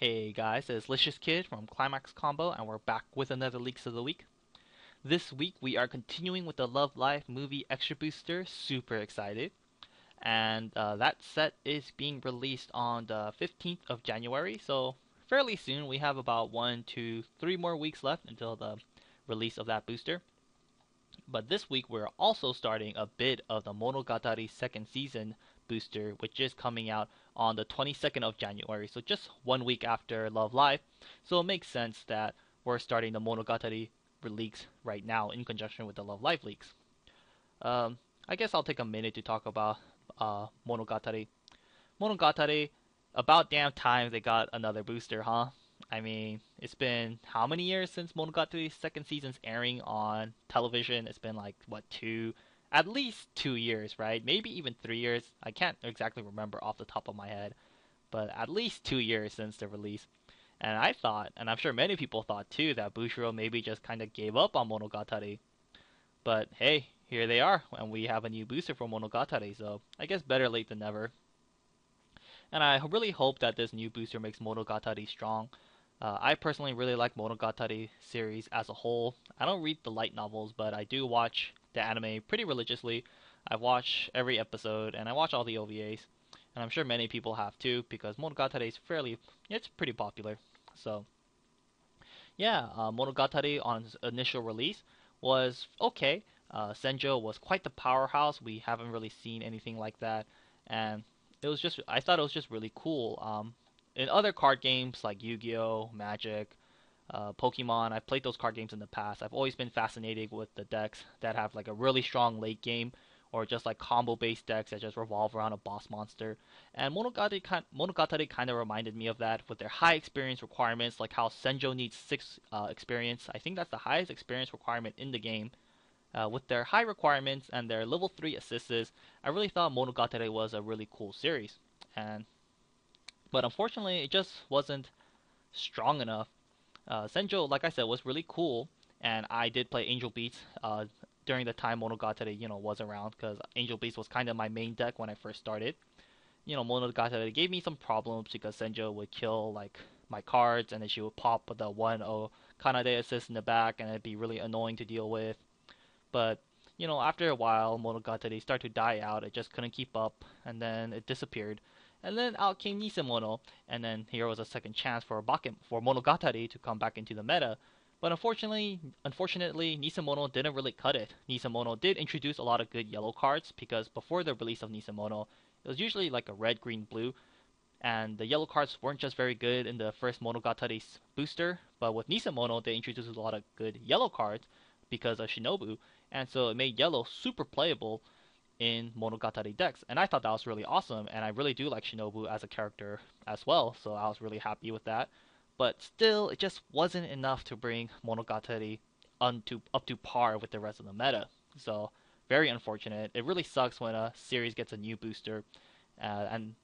Hey guys, it's Licious Kid from ClimaxCombo, and we're back with another Leaks of the Week. This week we are continuing with the Love Live movie Extra Booster. Super excited. And that set is being released on the 15th of January, so fairly soon. We have about 1, 2, 3 more weeks left until the release of that booster. But this week we're also starting a bit of the Monogatari second season booster, which is coming out on the 22nd of January, so just 1 week after Love Live. So it makes sense that we're starting the Monogatari leaks right now in conjunction with the Love Live leaks. I guess I'll take a minute to talk about Monogatari. Monogatari, about damn time they got another booster, huh? I mean, it's been how many years since Monogatari's second season's airing on television? It's been like, what, at least 2 years, right? Maybe even 3 years. I can't exactly remember off the top of my head, but at least 2 years since the release. And I thought, and I'm sure many people thought too, that Bushiro maybe just kind of gave up on Monogatari. But hey, here they are, and we have a new booster for Monogatari, so I guess better late than never. And I really hope that this new booster makes Monogatari strong. I personally really like Monogatari series as a whole. I don't read the light novels, but I do watch the anime pretty religiously. I watch every episode, and I watch all the OVAs. And I'm sure many people have too, because Monogatari is it's pretty popular. So, yeah, Monogatari on its initial release was okay. Senjo was quite the powerhouse. We haven't really seen anything like that, and I thought it was just really cool. In other card games like Yu-Gi-Oh, Magic, Pokemon, I've played those card games in the past. I've always been fascinated with the decks that have like a really strong late game, or just like combo-based decks that just revolve around a boss monster. And Monogatari kind of reminded me of that with their high experience requirements, like how Senjo needs 6 experience. I think that's the highest experience requirement in the game. With their high requirements and their level 3 assists, I really thought Monogatari was a really cool series. But unfortunately, it just wasn't strong enough. Senjo, like I said, was really cool, and I did play Angel Beats during the time Monogatari, was around, because Angel Beats was kind of my main deck when I first started. Monogatari gave me some problems because Senjo would kill like my cards, and then she would pop the 1-0 Kanade assist in the back, and it'd be really annoying to deal with. But after a while, Monogatari started to die out. It just couldn't keep up, and then it disappeared. And then out came Nisemono, and then here was a second chance for Monogatari to come back into the meta. But unfortunately, Nisemono didn't really cut it. Nisemono did introduce a lot of good yellow cards, because before the release of Nisemono, it was usually like a red, green, blue, and the yellow cards weren't just very good in the first Monogatari booster. But with Nisemono, they introduced a lot of good yellow cards because of Shinobu, and so it made yellow super playable in Monogatari decks, and I thought that was really awesome, and I really do like Shinobu as a character as well, so I was really happy with that. But still, it just wasn't enough to bring Monogatari up to par with the rest of the meta. So very unfortunate. It really sucks when a series gets a new booster, and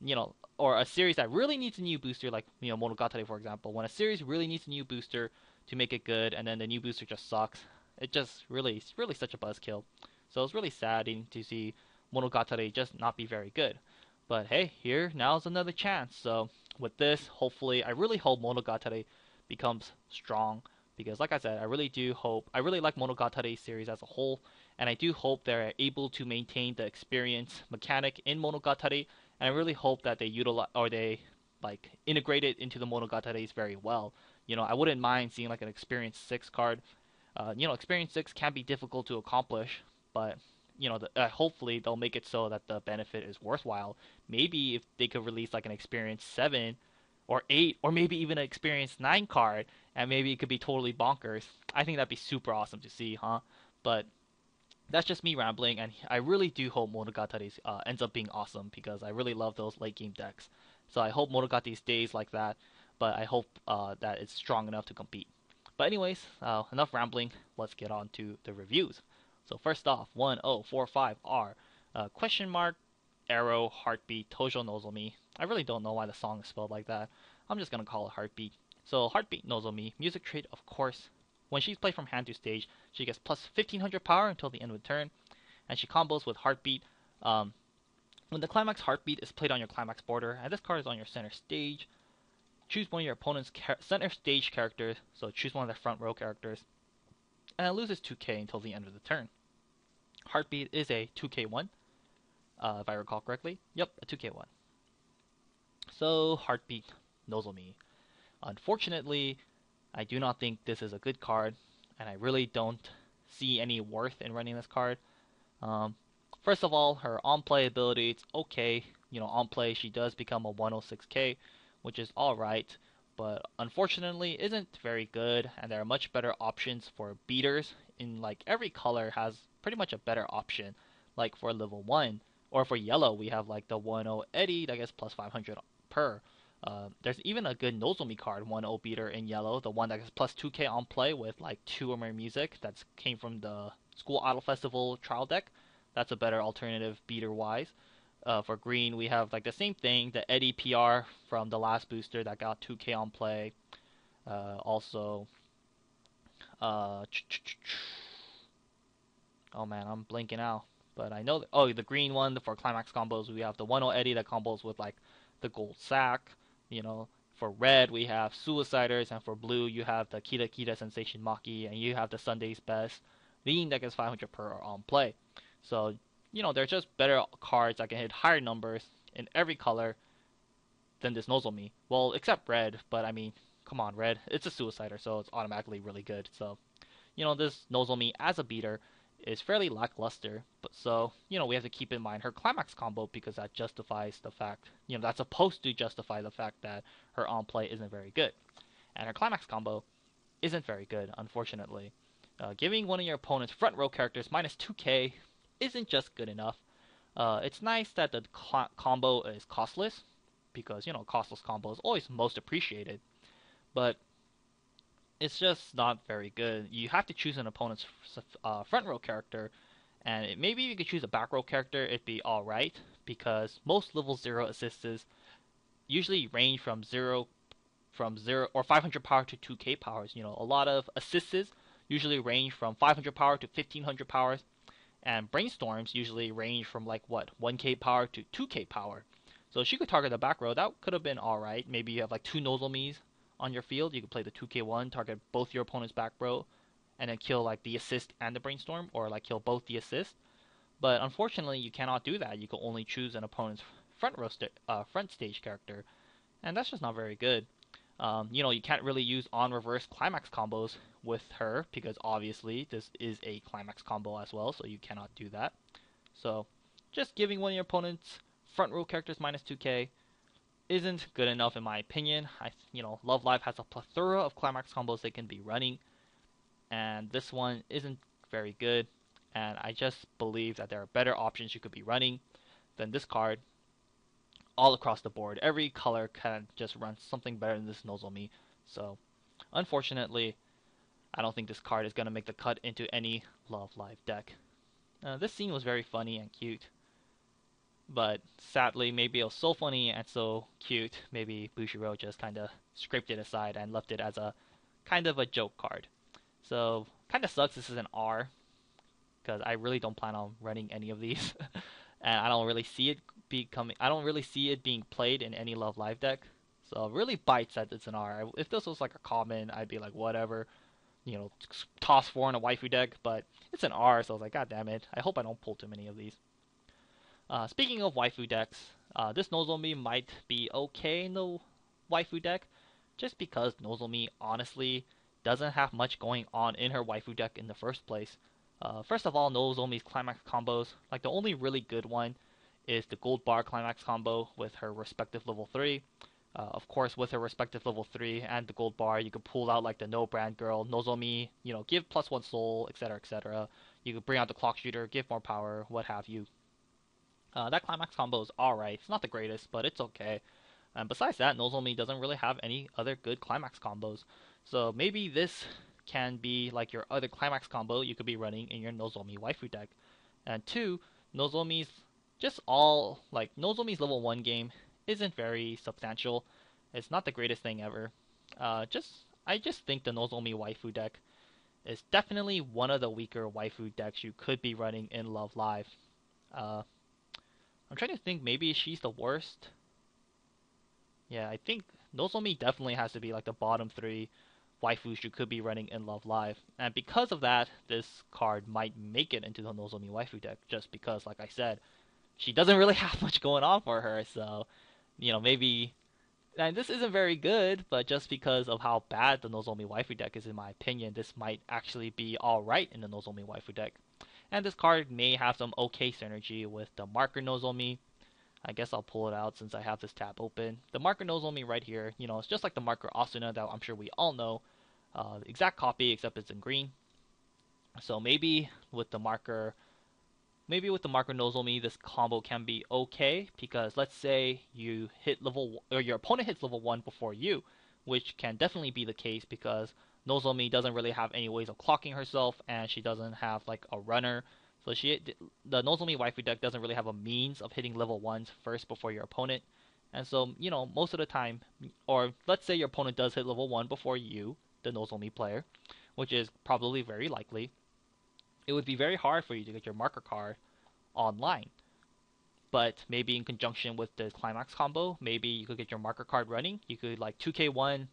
or a series that really needs a new booster, like Monogatari for example. When a series really needs a new booster to make it good, and then the new booster just sucks, it's really such a buzzkill. So it's really sad to see Monogatari just not be very good. But hey, now's another chance. So with this, hopefully, I really hope Monogatari becomes strong, because like I said, I really like Monogatari series as a whole, and I do hope they're able to maintain the experience mechanic in Monogatari, and I really hope that they like integrate it into the Monogatari's very well. I wouldn't mind seeing like an experience 6 card. Experience 6 can be difficult to accomplish, but hopefully they'll make it so that the benefit is worthwhile. Maybe if they could release like an experience 7 or 8, or maybe even an experience 9 card, and maybe it could be totally bonkers. I think that'd be super awesome to see, huh? But that's just me rambling, and I really do hope Monogatari ends up being awesome, because I really love those late game decks. So I hope Monogatari stays like that, but I hope that it's strong enough to compete. But anyways, enough rambling. Let's get on to the reviews. So first off, 1045R, question mark, arrow, heartbeat, Tojo Nozomi. I really don't know why the song is spelled like that. I'm just gonna call it heartbeat. So heartbeat Nozomi, music trait of course. When she's played from hand to stage, she gets plus 1500 power until the end of the turn, and she combos with heartbeat. When the climax heartbeat is played on your climax border, and this card is on your center stage, choose one of your opponent's center stage characters, so choose one of their front row characters, and it loses 2k until the end of the turn. Heartbeat is a 2k1, if I recall correctly. Yep, a 2k1. So, Heartbeat, Nozomi. Unfortunately, I do not think this is a good card, and I really don't see any worth in running this card. Um, First of all, her on-play ability, it's okay. On play, she does become a 106k, which is alright, but unfortunately isn't very good, and there are much better options for beaters. Like, every color has pretty much a better option. Like, for level 1, or for yellow, we have, like, the 1-0 Eddie that gets plus 500 per. There's even a good Nozomi card, 1-0 beater in yellow, the one that gets plus 2k on play with, like, 2 or more music that came from the School Idol Festival trial deck. That's a better alternative beater-wise. For green, we have like the same thing, the Eddie PR from the last booster that got 2k on play. Also, oh man, I'm blinking out. But I know, the green one for climax combos, we have the 1-0 Eddie that combos with like the gold sack. For red, we have Suiciders, and for blue, you have the Kita Kita Sensation Maki, and you have the Sunday's Best, being that gets 500 per on play. So, they're just better cards that can hit higher numbers in every color than this Nozomi. Well, except red, but I mean, come on, red. It's a Suicider, so it's automatically really good. So, this Nozomi as a beater is fairly lackluster. But so, we have to keep in mind her climax combo, because that justifies the fact, that's supposed to justify the fact that her on play isn't very good. And her climax combo isn't very good, unfortunately. Giving one of your opponent's front row characters minus 2k isn't just good enough. It's nice that the combo is costless, because, costless combo is always most appreciated, but it's just not very good. You have to choose an opponent's front row character, and maybe you could choose a back row character, it'd be alright, because most level 0 assists usually range from 0 or 500 power to 2k powers. A lot of assists usually range from 500 power to 1500 powers, and brainstorms usually range from 1k power to 2k power. So she could target the back row. That could have been alright. Maybe you have 2 Nozomis on your field. You could play the 2k1, target both your opponent's back row, and then kill the assist and the brainstorm, or kill both the assist. But unfortunately, you cannot do that. You can only choose an opponent's front stage character, and that's just not very good. You can't really use on reverse climax combos with her, because obviously this is a climax combo as well, so you cannot do that. So just giving one of your opponent's front row characters minus 2k isn't good enough in my opinion. Love Live has a plethora of climax combos they can be running, and this one isn't very good, and I just believe that there are better options you could be running than this card. All across the board, every color can just run something better than this Nozomi. So, unfortunately, I don't think this card is going to make the cut into any Love Live deck. This scene was very funny and cute, but sadly, maybe it was so funny and so cute, maybe Bushiro just kind of scraped it aside and left it as a kind of a joke card. So, kind of sucks this is an R, because I really don't plan on running any of these, and I don't really see it being played in any Love Live deck. So it really bites that it's an R. If this was a common, I'd be like, whatever, toss 4 in a waifu deck, but it's an R, so I was like, god damn it, I hope I don't pull too many of these. Speaking of waifu decks, this Nozomi might be okay in the waifu deck, just because Nozomi honestly doesn't have much going on in her waifu deck in the first place. First of all, Nozomi's climax combos, the only really good one is the gold bar climax combo with her respective level 3. Of course, with her respective level 3 and the gold bar, you could pull out the no brand girl, Nozomi, give +1 soul, etc, etc. You could bring out the clock shooter, give more power, what have you. That climax combo is alright. It's not the greatest, but it's okay. And besides that, Nozomi doesn't really have any other good climax combos. So maybe this can be your other climax combo you could be running in your Nozomi waifu deck. And 2, Nozomi's Nozomi's level 1 game isn't very substantial. It's not the greatest thing ever. I just think the Nozomi waifu deck is definitely one of the weaker waifu decks you could be running in Love Live. I'm trying to think, maybe she's the worst. Yeah, I think Nozomi definitely has to be like the bottom three waifus you could be running in Love Live. And because of that, this card might make it into the Nozomi waifu deck just because, like I said, she doesn't really have much going on for her. So, maybe. And this isn't very good, but just because of how bad the Nozomi waifu deck is, in my opinion, this might actually be alright in the Nozomi waifu deck. And this card may have some okay synergy with the Marker Nozomi. I guess I'll pull it out since I have this tab open. The Marker Nozomi right here, it's just like the Marker Asuna that I'm sure we all know. The exact copy, except it's in green. So maybe with the Marker Nozomi, this combo can be okay, because let's say you hit or your opponent hits level 1 before you, which can definitely be the case because Nozomi doesn't really have any ways of clocking herself, and she doesn't have like a runner. So the Nozomi waifu deck doesn't really have a means of hitting level 1s first before your opponent. And so, most of the time, or let's say your opponent does hit level 1 before you, the Nozomi player, which is probably very likely, it would be very hard for you to get your marker card online. But maybe in conjunction with the Climax combo, maybe you could get your marker card running. You could like 2k1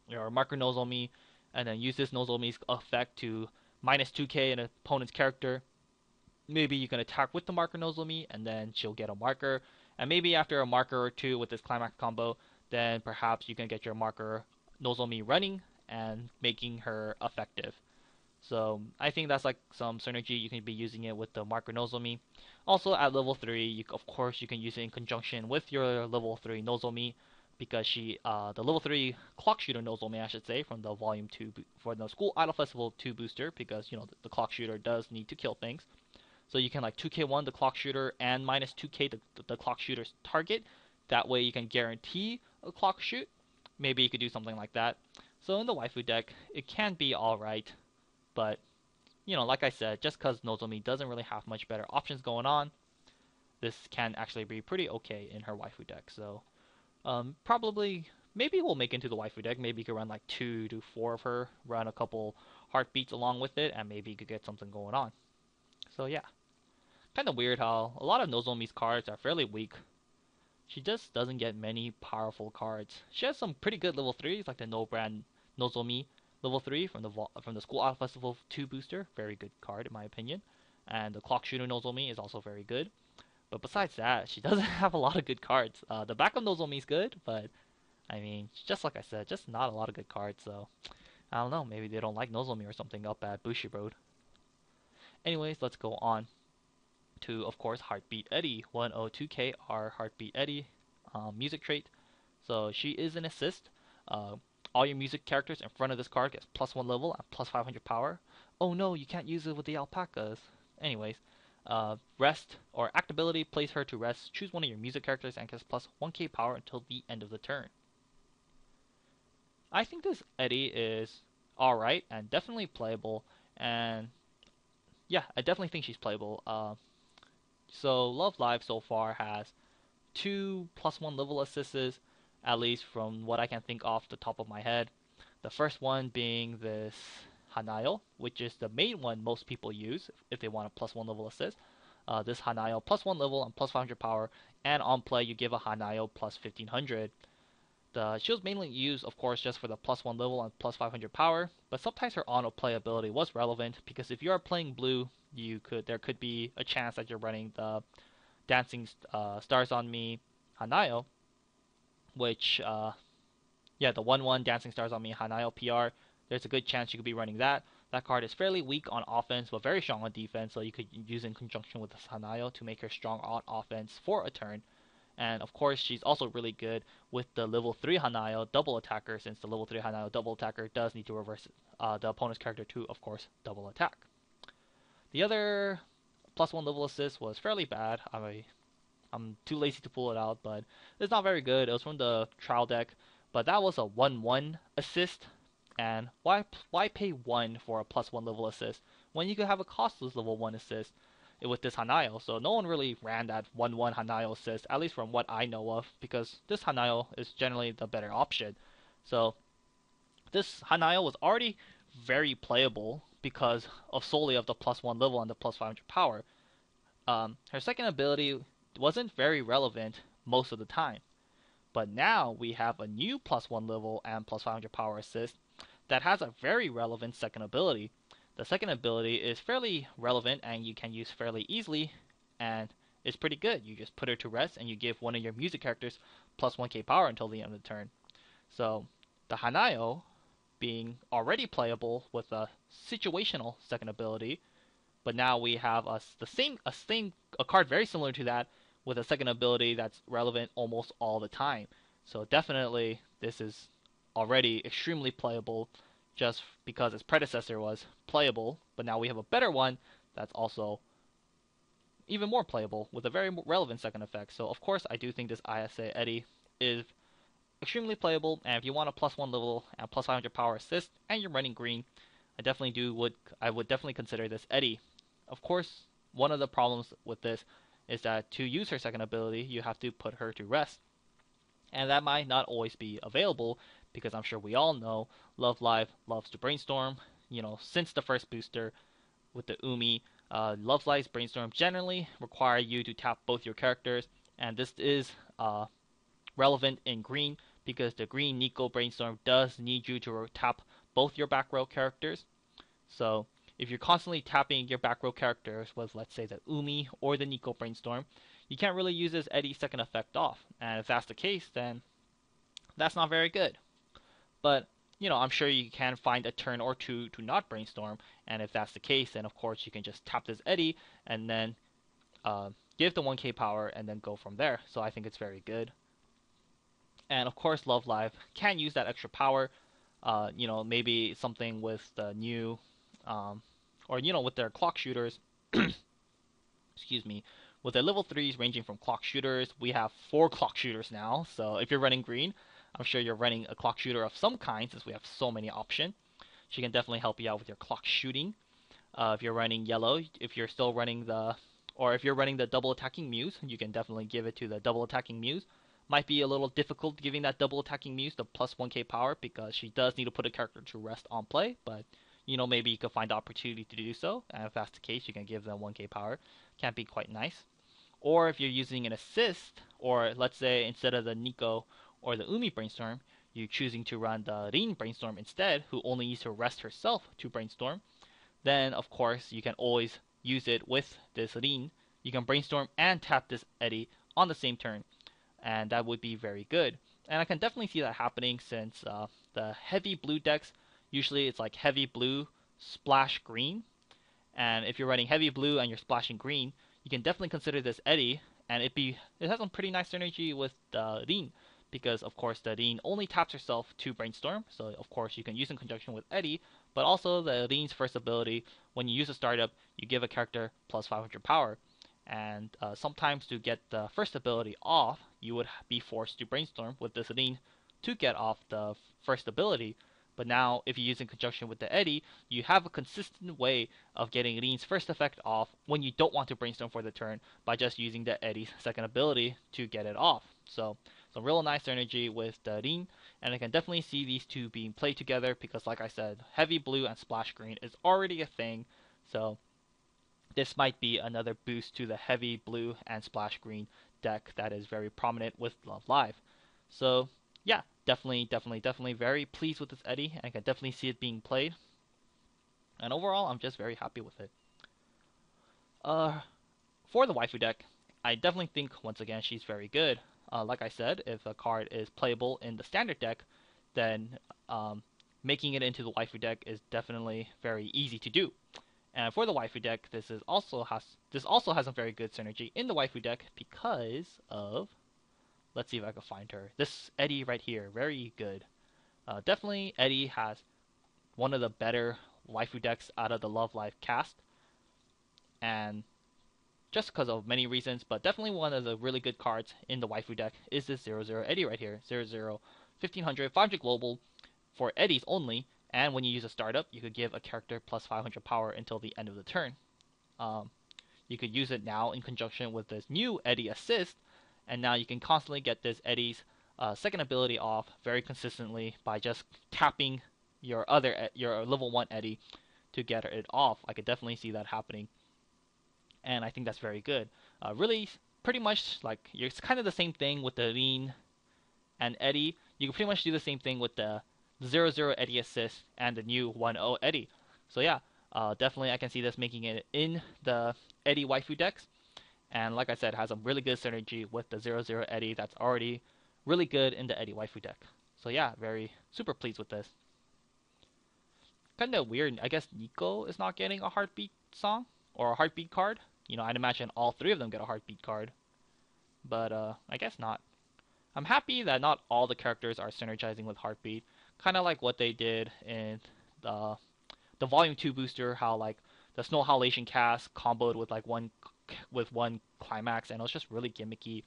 your marker Nozomi, and then use this Nozomi's effect to minus 2k an opponent's character. Maybe you can attack with the marker Nozomi, and then she'll get a marker. And maybe after a marker or two with this Climax combo, then perhaps you can get your marker Nozomi running and making her effective. So I think that's like some synergy. You can be using it with the Marker Nozomi. Also at level 3, of course you can use it in conjunction with your level 3 Nozomi, because the level 3 Clock Shooter Nozomi, I should say, from the Volume 2, for the School Idol Festival 2 booster, because, the Clock Shooter does need to kill things. So you can like 2k1 the Clock Shooter and minus 2k the Clock Shooter's target. That way you can guarantee a Clock Shoot. Maybe you could do something like that. So in the waifu deck, it can be alright. But, like I said, just because Nozomi doesn't really have much better options going on, this can actually be pretty okay in her waifu deck. So, probably, maybe we'll make into the waifu deck. Maybe you could run like 2 to 4 of her, run a couple heartbeats along with it, and maybe you could get something going on. So, yeah. Kind of weird how a lot of Nozomi's cards are fairly weak. She just doesn't get many powerful cards. She has some pretty good level 3s, like the No Brand Nozomi level 3 from the School Idol Festival 2 booster, very good card in my opinion. And the Clock Shooter Nozomi is also very good. But besides that, she doesn't have a lot of good cards. The backup Nozomi is good, but I mean, just like I said, just not a lot of good cards. So I don't know, maybe they don't like Nozomi or something up at Bushiroad. Anyways, let's go on to, of course, Heartbeat Eddie. 102k, our Heartbeat Eddie music trait. So she is an assist. All your music characters in front of this card gets +1 level and +500 power. Oh no, you can't use it with the alpacas. Anyways, rest or act ability, place her to rest. Choose one of your music characters and gets +1k power until the end of the turn. I think this Eddie is alright and definitely playable. And yeah, I definitely think she's playable. So Love Live so far has 2 +1 level assists, at least from what I can think off the top of my head. The first one being this Hanayo, which is the main one most people use if they want a +1 level assist. This Hanayo +1 level and +500 power, and on play you give a Hanayo +1500. She was mainly used, of course, just for the +1 level and +500 power, but sometimes her auto play ability was relevant, because if you are playing blue, there could be a chance that you're running the Dancing Stars on Me Hanayo, which, the 1/1 Dancing Stars on Me Hanayo PR, there's a good chance you could be running that. That card is fairly weak on offense, but very strong on defense, so you could use it in conjunction with this Hanayo to make her strong on offense for a turn. And of course, she's also really good with the level 3 Hanayo double attacker, since the level 3 Hanayo double attacker does need to reverse the opponent's character to, of course, double attack. The other +1 level assist was fairly bad. I'm too lazy to pull it out, but it's not very good. It was from the trial deck, but that was a 1/1 assist. And why pay 1 for a +1 level assist when you could have a costless level 1 assist with this Hanayo? So no one really ran that 1/1 Hanayo assist, at least from what I know of, because this Hanayo is generally the better option. So this Hanayo was already very playable because of solely of the +1 level and the +500 power. Her second ability wasn't very relevant most of the time, But now we have a new +1 level and plus 500 power assist that has a very relevant second ability. The second ability is fairly relevant and you can use fairly easily, and it's pretty good. You just put her to rest and you give one of your music characters plus 1k power until the end of the turn. So the Hanayo being already playable with a situational second ability, but now we have a card very similar to that with a second ability that's relevant almost all the time. So definitely this is already extremely playable just because its predecessor was playable, but now we have a better one that's also even more playable with a very relevant second effect. So of course I do think this ISA Eddie is extremely playable, and if you want a +1 level and plus 500 power assist and you're running green, I would definitely consider this Eddie. Of course, one of the problems with this is that to use her second ability, you have to put her to rest. And that might not always be available because I'm sure we all know Love Live loves to brainstorm. Since the first booster with the Umi, Love Live's brainstorm generally require you to tap both your characters, and this is relevant in green because the green Nico brainstorm does need you to tap both your back row characters. So if you're constantly tapping your back row characters with, let's say, the Umi or the Nico brainstorm, you can't really use this Eddie second effect off. And if that's the case, then that's not very good. But I'm sure you can find a turn or two to not brainstorm, and if that's the case, then of course you can just tap this Eddie and then give the 1k power and then go from there. So I think it's very good. And of course, Love Live can use that extra power. Maybe something with the new, or with their clock shooters. Excuse me. With their level 3s ranging from clock shooters, we have 4 clock shooters now. So if you're running green, I'm sure you're running a clock shooter of some kind since we have so many options. She can definitely help you out with your clock shooting. If you're running yellow, if you're running the double attacking Muse, you can definitely give it to the double attacking Muse. Might be a little difficult giving that double attacking Muse the plus 1k power because she does need to put a character to rest on play, but maybe you could find the opportunity to do so, and if that's the case, you can give them 1k power. Can be quite nice. Or if you're using an assist, or let's say instead of the Nico or the Umi brainstorm, you're choosing to run the Rin brainstorm instead, who only needs to rest herself to brainstorm, then of course you can always use it with this Rin. You can brainstorm and tap this Eddie on the same turn, and that would be very good. And I can definitely see that happening since the heavy blue decks, usually it's like heavy blue, splash green. And if you're running heavy blue and you're splashing green, you can definitely consider this Eddie, and it has some pretty nice synergy with the Rin, because of course the Rin only taps herself to brainstorm, so of course you can use in conjunction with Eddie, but also the Rin's first ability, when you use a startup, you give a character plus 500 power. And sometimes to get the first ability off, you would be forced to brainstorm with this Rin to get off the first ability. But now, if you use in conjunction with the Eddie, you have a consistent way of getting Rin's first effect off when you don't want to brainstorm for the turn by just using the Eddie's second ability to get it off. So, some real nice synergy with the Rin, and I can definitely see these two being played together because, like I said, heavy blue and splash green is already a thing. So this might be another boost to the heavy blue and splash green deck that is very prominent with Love Live. So yeah, definitely very pleased with this Eddie, and I can definitely see it being played. And overall, I'm just very happy with it. For the waifu deck, I definitely think once again she's very good. Like I said, if a card is playable in the standard deck, then making it into the waifu deck is definitely very easy to do. And for the waifu deck, this also has a very good synergy in the waifu deck because of, let's see if I can find her. This Eddie right here, very good. Definitely Eddie has one of the better waifu decks out of the Love Live cast, and just because of many reasons, but definitely one of the really good cards in the waifu deck is this 00 Eddie right here. 00 1500 500 global for Eddies only. And when you use a startup, you could give a character plus 500 power until the end of the turn. You could use it now in conjunction with this new Eddie assist, and now you can constantly get this Eddie's second ability off very consistently by just tapping your level 1 Eddie to get it off. I could definitely see that happening, and I think that's very good. Really, pretty much like it's kind of the same thing with the Rin and Eddie, you can pretty much do the same thing with the 0-0 Eddie assist and the new 1-0 Eddie. So yeah, definitely I can see this making it in the Eddie waifu decks. And like I said, has a really good synergy with the 0-0 Eddie that's already really good in the Eddie waifu deck. So yeah, very super pleased with this. Kind of weird. I guess Nico is not getting a heartbeat song or a heartbeat card. I'd imagine all three of them get a heartbeat card, but I guess not. I'm happy that not all the characters are synergizing with heartbeat. Kind of like what they did in the Volume 2 booster, how like the Snow Halation cast comboed with like one climax, and it was just really gimmicky.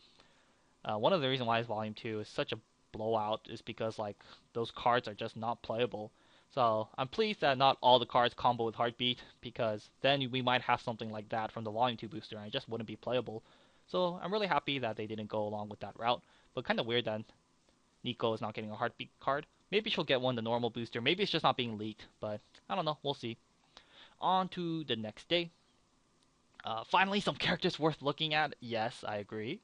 One of the reasons why Volume 2 is such a blowout is because like those cards are just not playable. So I'm pleased that not all the cards combo with Heartbeat, because then we might have something like that from the Volume 2 booster and it just wouldn't be playable. So I'm really happy that they didn't go along with that route. But kind of weird that Nico is not getting a Heartbeat card. Maybe she'll get one the normal booster. Maybe it's just not being leaked, but I don't know. We'll see. On to the next day. Finally, some characters worth looking at. Yes, I agree.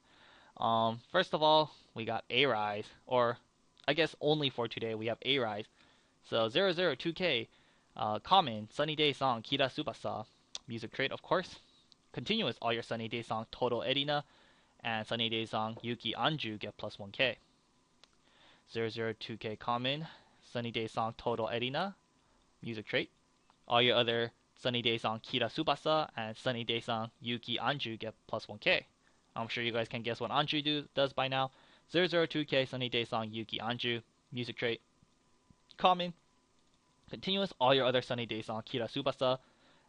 First of all, we got A-Rise, or I guess only for today we have A-Rise. So 002K, common, Sunny Day song, Kira Subasa. Music trait, of course. Continuous, all your Sunny Day song, Total Erina. And Sunny Day song, Yuki Anju, get plus 1K. 002K common, Sunny Day song, Total Erina. Music trait. All your other Sunny Day song, Kira Subasa, and Sunny Day song, Yuki Anju, get plus 1K. I'm sure you guys can guess what Anju does by now. 002K, Sunny Day song, Yuki Anju. Music trait. Common, continuous, all your other Sunny Day song, Kira Subasa,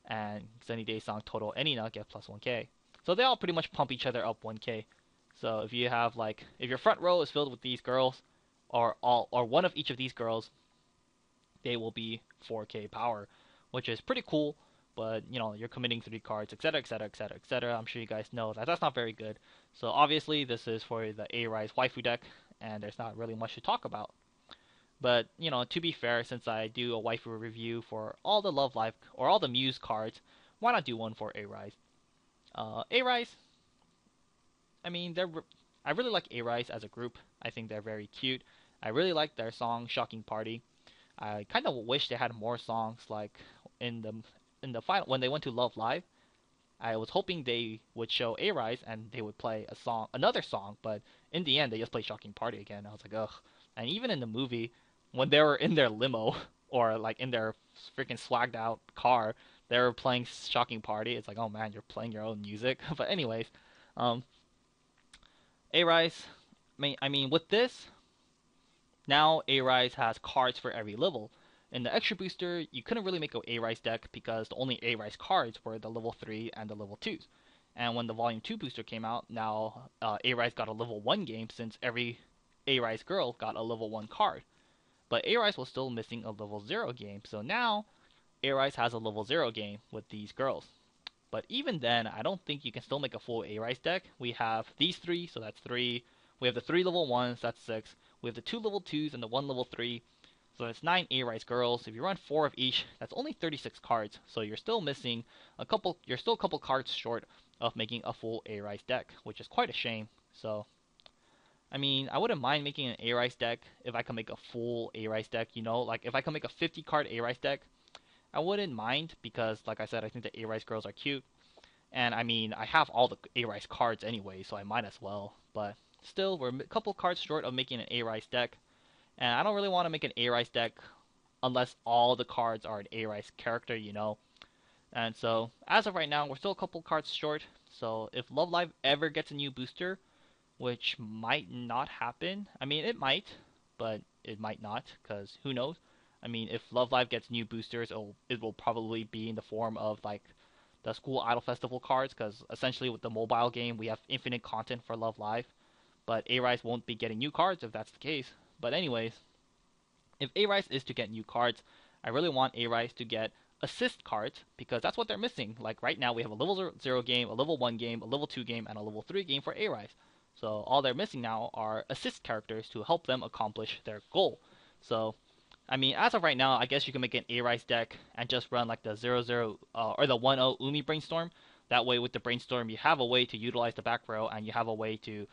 and Sunny Day song, Total Erina, get plus 1K. So they all pretty much pump each other up 1K. So if you have like, if your front row is filled with these girls, or one of each of these girls, they will be 4K power, which is pretty cool. But you're committing 3 cards, etc., etc., etc., etc. I'm sure you guys know that that's not very good. So obviously this is for the A-Rise waifu deck, and there's not really much to talk about. But, to be fair, since I do a waifu review for all the Love Live, or all the Muse cards, why not do one for A-Rise? A-Rise, I mean, I really like A-Rise as a group. I think they're very cute. I really like their song, Shocking Party. I kind of wish they had more songs, like, in the final, when they went to Love Live. I was hoping they would show A-Rise and they would play another song, but in the end, they just played Shocking Party again. I was like, ugh. And even in the movie, when they were in their limo or like in their freaking swagged out car, they were playing Shocking Party. It's like, oh man, you're playing your own music. But anyways, A-Rise, I mean, with this, now A-Rise has cards for every level. In the extra booster, you couldn't really make an A-Rise deck because the only A-Rise cards were the level 3 and the level 2s. And when the Volume 2 booster came out, now A-Rise got a level 1 game since every A-Rise girl got a level 1 card. But A-Rise was still missing a level 0 game, so now A-Rise has a level 0 game with these girls. But even then, I don't think you can still make a full A-Rise deck. We have these 3, so that's 3. We have the 3 level 1s, that's 6. We have the 2 level 2s and the 1 level 3. So that's 9 A-Rise girls. If you run 4 of each, that's only 36 cards. So you're still missing you're still a couple cards short of making a full A-Rise deck, which is quite a shame. So I mean, I wouldn't mind making an A-Rise deck if I can make a full A-Rise deck, like if I can make a 50 card A-Rise deck, I wouldn't mind because, like I said, I think the A-Rise girls are cute. And I mean, I have all the A-Rise cards anyway, so I might as well. But still, we're a couple cards short of making an A-Rise deck. And I don't really want to make an A-Rise deck unless all the cards are an A-Rise character, And so, as of right now, we're still a couple cards short. So if Love Live ever gets a new booster, which might not happen. I mean, it might, but it might not, because who knows? I mean, if Love Live gets new boosters, it will probably be in the form of, like, the School Idol Festival cards, because essentially with the mobile game, we have infinite content for Love Live. But A-Rise won't be getting new cards if that's the case. But anyways, if A-Rise is to get new cards, I really want A-Rise to get assist cards, because that's what they're missing. Like, right now, we have a level 0 game, a level 1 game, a level 2 game, and a level 3 game for A-Rise. So all they're missing now are assist characters to help them accomplish their goal. So, I mean, as of right now, I guess you can make an A-Rise deck and just run like the 0-0 or the 1-0 Umi Brainstorm. That way, with the Brainstorm, you have a way to utilize the back row and you have a way to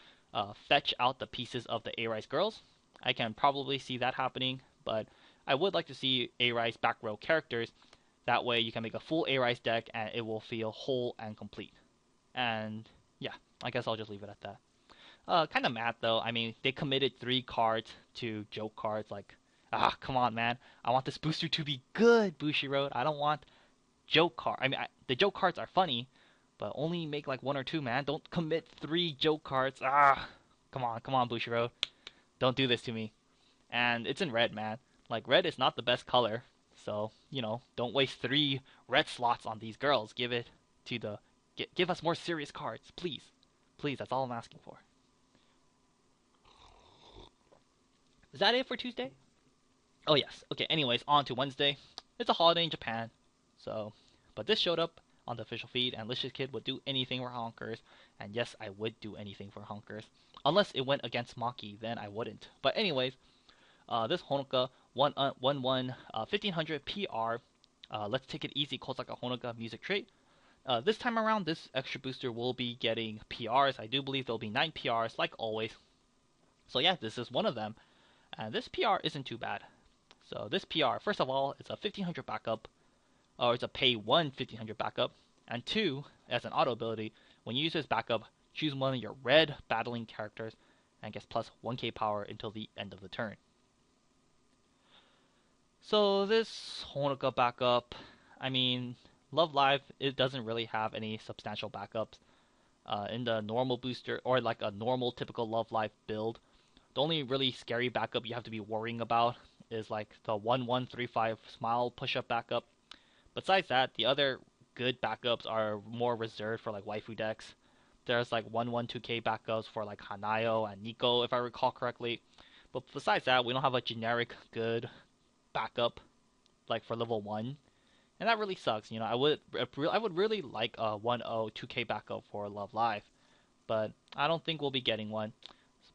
fetch out the pieces of the A-Rise girls. I can probably see that happening, but I would like to see A-Rise back row characters. That way you can make a full A-Rise deck and it will feel whole and complete. And yeah, I guess I'll just leave it at that. Kind of mad though. I mean, they committed 3 cards to joke cards. Like, come on, man. I want this booster to be good, Bushiroad. I don't want joke card. I mean, the joke cards are funny, but only make like 1 or 2, man. Don't commit 3 joke cards. Come on, Bushiroad. Don't do this to me. And it's in red, man. Like, red is not the best color. So, don't waste 3 red slots on these girls. Give it to the... Give us more serious cards, please. Please, that's all I'm asking for. Is that it for Tuesday? Oh, yes. Okay, anyways, on to Wednesday. It's a holiday in Japan. So, but this showed up on the official feed, and Licious Kid would do anything for honkers. And yes, I would do anything for honkers. Unless it went against Maki, then I wouldn't. But anyways, this Honoka 1500 PR. Let's take it easy, Kosaka Honoka music trait. This time around, this extra booster will be getting PRs. I do believe there'll be 9 PRs, like always. So yeah, this is one of them. And this PR isn't too bad. So this PR, first of all, it's a 1500 backup, or it's a pay 1 1500 backup, and 2, as an auto ability, when you use this backup, choose one of your red battling characters and gets plus 1k power until the end of the turn. So this Honoka backup, I mean, Love Live, it doesn't really have any substantial backups. In the normal booster, or like a normal typical Love Live build, the only really scary backup you have to be worrying about is like the 1135 Smile push-up backup. Besides that, the other good backups are more reserved for like waifu decks. There's like 112k backups for like Hanayo and Nico, if I recall correctly. But besides that, we don't have a generic good backup like for level 1. And that really sucks. I would really like a 102k backup for Love Live, but I don't think we'll be getting one.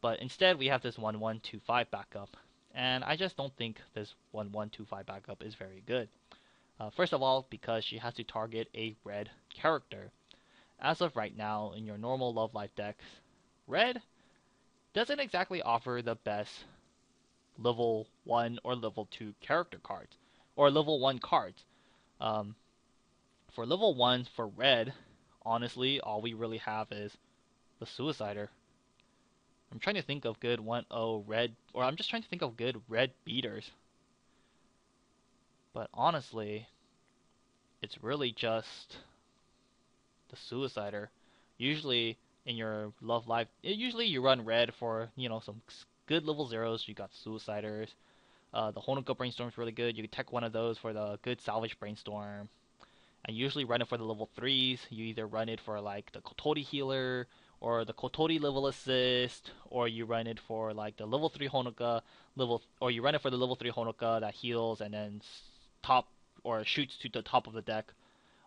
But instead, we have this 1125 backup, and I just don't think this 1125 backup is very good. First of all, because she has to target a red character. As of right now, in your normal Love Live decks, red doesn't exactly offer the best level 1 or level 2 character cards, or level 1 cards. For level 1 for red, honestly, all we really have is the Suicider. I'm trying to think of good 1-0 red, or I'm just trying to think of good red beaters. But honestly, it's really just the Suicider. Usually in your Love Live, usually you run red for, some good level 0s. You got Suiciders. The Honoka Brainstorm is really good. You can tech one of those for the good Salvage Brainstorm. And usually run it for the level 3s. You either run it for like the Kotori Healer, or the Kotori Level Assist, or you run it for like the level 3 Honoka, or you run it for the level 3 Honoka that heals and then top or shoots to the top of the deck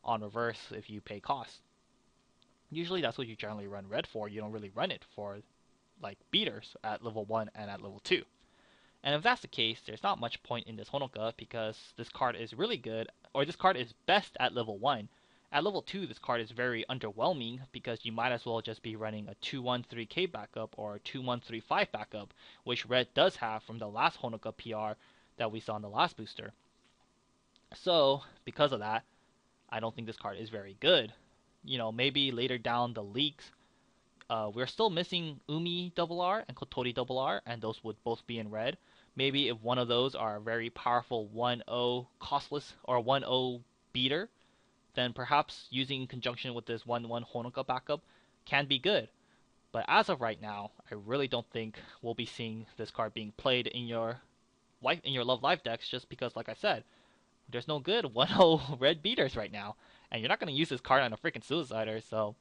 on reverse if you pay cost. Usually that's what you generally run red for. You don't really run it for like beaters at level 1 and at level 2. And if that's the case, there's not much point in this Honoka because this card is really good, or this card is best at level 1. At level 2, this card is very underwhelming because you might as well just be running a 213k backup or a 2135 backup, which red does have from the last Honoka PR that we saw in the last booster. So, because of that, I don't think this card is very good. Maybe later down the leaks, we're still missing Umi RR and Kotori RR, and those would both be in red. Maybe if one of those are a very powerful 1-0 costless or 1-0 beater, then perhaps using in conjunction with this 1-1 Honoka backup can be good. But as of right now, I really don't think we'll be seeing this card being played in your Love Live decks, just because, like I said, there's no good 1-0 red beaters right now, and you're not going to use this card on a freaking Suicider, so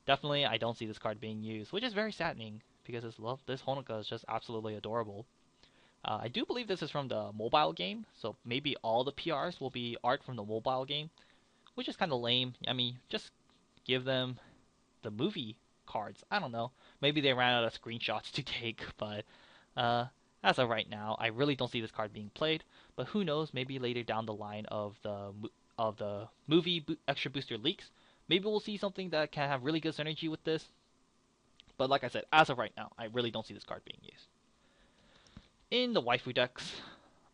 definitely I don't see this card being used, which is very saddening because this Honoka is just absolutely adorable. I do believe this is from the mobile game, so maybe all the PRs will be art from the mobile game, which is kind of lame. I mean, just give them the movie cards. I don't know. Maybe they ran out of screenshots to take, but as of right now, I really don't see this card being played. But who knows? Maybe later down the line of the movie extra booster leaks, maybe we'll see something that can have really good synergy with this. But like I said, as of right now, I really don't see this card being used. In the waifu decks,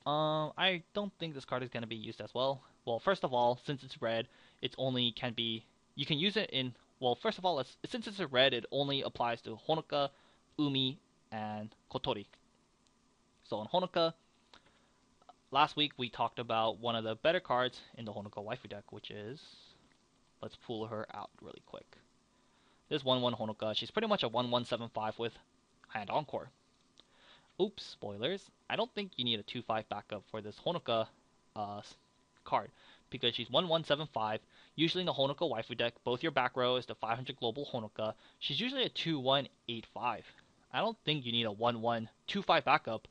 I don't think this card is going to be used as well. Well, first of all, since it's red, it only can be... You can use it in... Well, first of all, since it's a red, it only applies to Honoka, Umi, and Kotori. So in Honoka, last week we talked about one of the better cards in the Honoka waifu deck, which is... Let's pull her out really quick. This 1-1 Honoka, she's pretty much a 1-1-7-5 with Hand Encore. Oops, spoilers. I don't think you need a 2-5 backup for this Honoka card, because she's 1-1-7-5. Usually in the Honoka waifu deck, both your back row is the 500 global Honoka. She's usually a 2-1-8-5. I don't think you need a 1-1-2-5 backup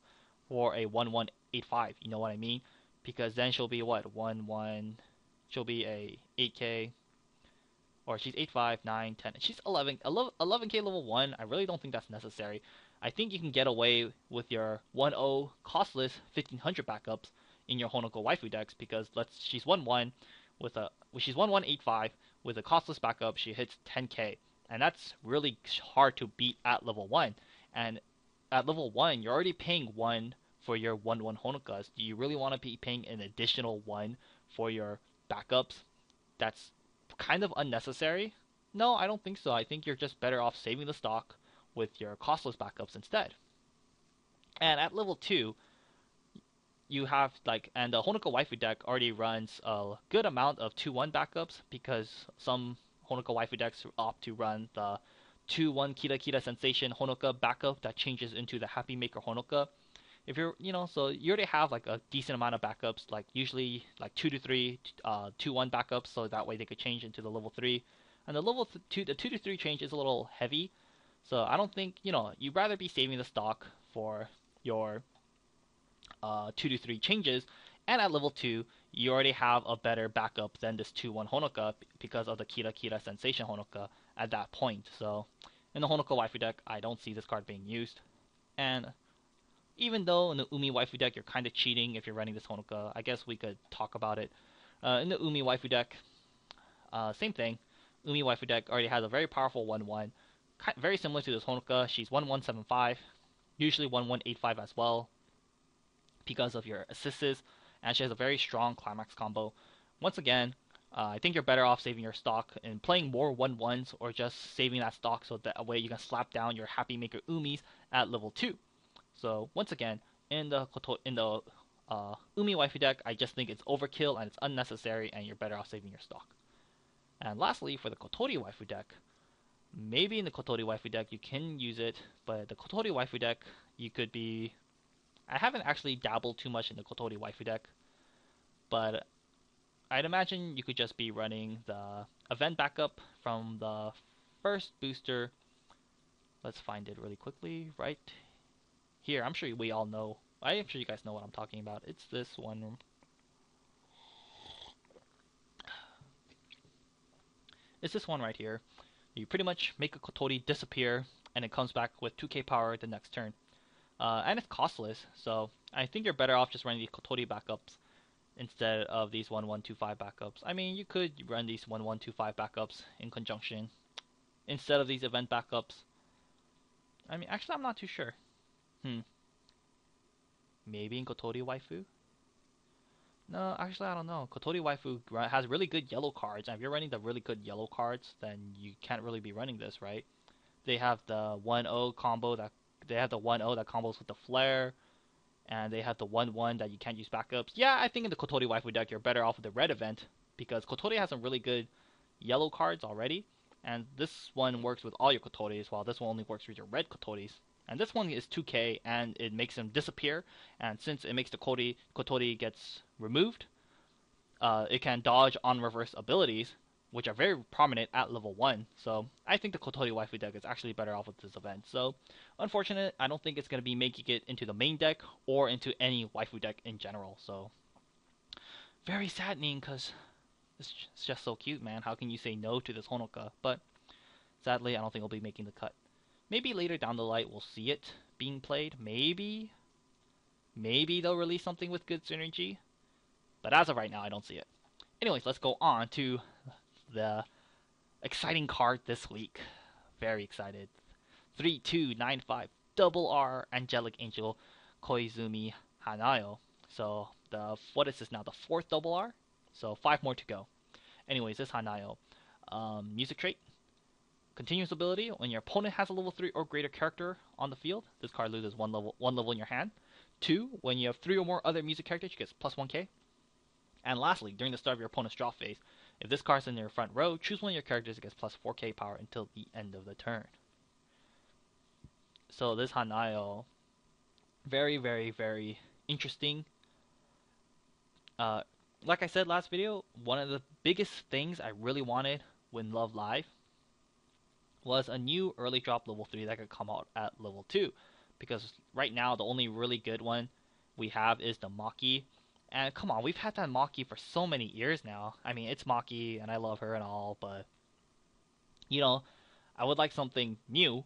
for a 1-1-8-5. You know what I mean? Because then she'll be what? 1-1. She'll be a 8k. Or she's 8-5, 9, 10. She's 11k level 1. I really don't think that's necessary. I think you can get away with your 1-0 costless 1500 backups in your Honoka waifu decks, because she's 1-1 with a 1-1-8-5 with a costless backup. She hits 10k, and that's really hard to beat at level 1. And at level 1, you're already paying 1 for your 1-1 Honokas. Do you really want to be paying an additional 1 for your backups? That's kind of unnecessary. No, I don't think so. I think you're just better off saving the stock with your costless backups instead. And at level 2, you have and the Honoka waifu deck already runs a good amount of 2-1 backups, because some Honoka waifu decks opt to run the 2-1 Kira Kira Sensation Honoka backup that changes into the Happy Maker Honoka. If you're, so you already have a decent amount of backups, usually 2 to 3, 2-1 backups, so that way they could change into the level 3. And the level 2, the 2 to 3 change is a little heavy, so I don't think, you'd rather be saving the stock for your 2 to 3 changes. And at level 2, you already have a better backup than this 2-1 Honoka because of the Kira Kira Sensation Honoka at that point. So in the Honoka waifu deck, I don't see this card being used. And even though in the Umi waifu deck you're kind of cheating if you're running this Honoka, I guess we could talk about it. In the Umi waifu deck, same thing. Umi waifu deck already has a very powerful 1-1, very similar to this Honoka. She's 1-1-7-5, usually 1-1-8-5 as well, because of your assists, and she has a very strong climax combo. Once again, I think you're better off saving your stock and playing more 1-1s, or just saving that stock so that way you can slap down your Happy Maker Umis at level 2. So once again, in the Umi waifu deck, I just think it's overkill and it's unnecessary, and you're better off saving your stock. And lastly, for the Kotori waifu deck, maybe in the Kotori waifu deck you can use it, but the Kotori waifu deck, you could be... I haven't actually dabbled too much in the Kotori waifu deck, but I'd imagine you could just be running the event backup from the first booster. Let's find it really quickly, right here. I'm sure we all know. I'm sure you guys know what I'm talking about. It's this one. It's this one right here. You pretty much make a Kotori disappear, and it comes back with 2k power the next turn. And it's costless, so I think you're better off just running these Kotori backups instead of these 1-1-2-5 backups. I mean, you could run these 1-1-2-5 backups in conjunction instead of these event backups. I mean, actually, I'm not too sure. Maybe in Kotori waifu? No, actually, I don't know. Kotori waifu has really good yellow cards, and if you're running the really good yellow cards, then you can't really be running this, right? They have the 1-0 combo that... They have the 1-0 that combos with the flare, and they have the 1-1 that you can't use backups. Yeah, I think in the Kotori waifu deck you're better off with the red event, because Kotori has some really good yellow cards already, and this one works with all your Kotoris, while this one only works with your red Kotoris. And this one is 2k, and it makes them disappear, and since it makes the Kotori gets removed, it can dodge on reverse abilities, which are very prominent at level 1. So I think the Kotori waifu deck is actually better off with this event. So unfortunate, I don't think it's going to be making it into the main deck or into any waifu deck in general. So very saddening, because it's just so cute, man. How can you say no to this Honoka? But sadly, I don't think it'll be making the cut. Maybe later down the line we'll see it being played. Maybe they'll release something with good synergy. But as of right now, I don't see it. Anyways, let's go on to the exciting card this week. Very excited. 3295 Double R Angelic Angel Koizumi Hanayo. So what is this now? The fourth double R. So 5 more to go. Anyways, this Hanayo. Music trait. Continuous ability. When your opponent has a level 3 or greater character on the field, this card loses one level in your hand. 2. When you have 3 or more other music characters, you get plus 1k. And lastly, during the start of your opponent's draw phase, if this card's in your front row, choose one of your characters, it gets plus 4k power until the end of the turn. So this Hanayo, very, very, very interesting. Like I said last video, one of the biggest things I really wanted when Love Live was a new early drop level 3 that could come out at level 2. Because right now, the only really good one we have is the Maki. And come on, we've had that Maki for so many years now. I mean, it's Maki, and I love her and all, but, you know, I would like something new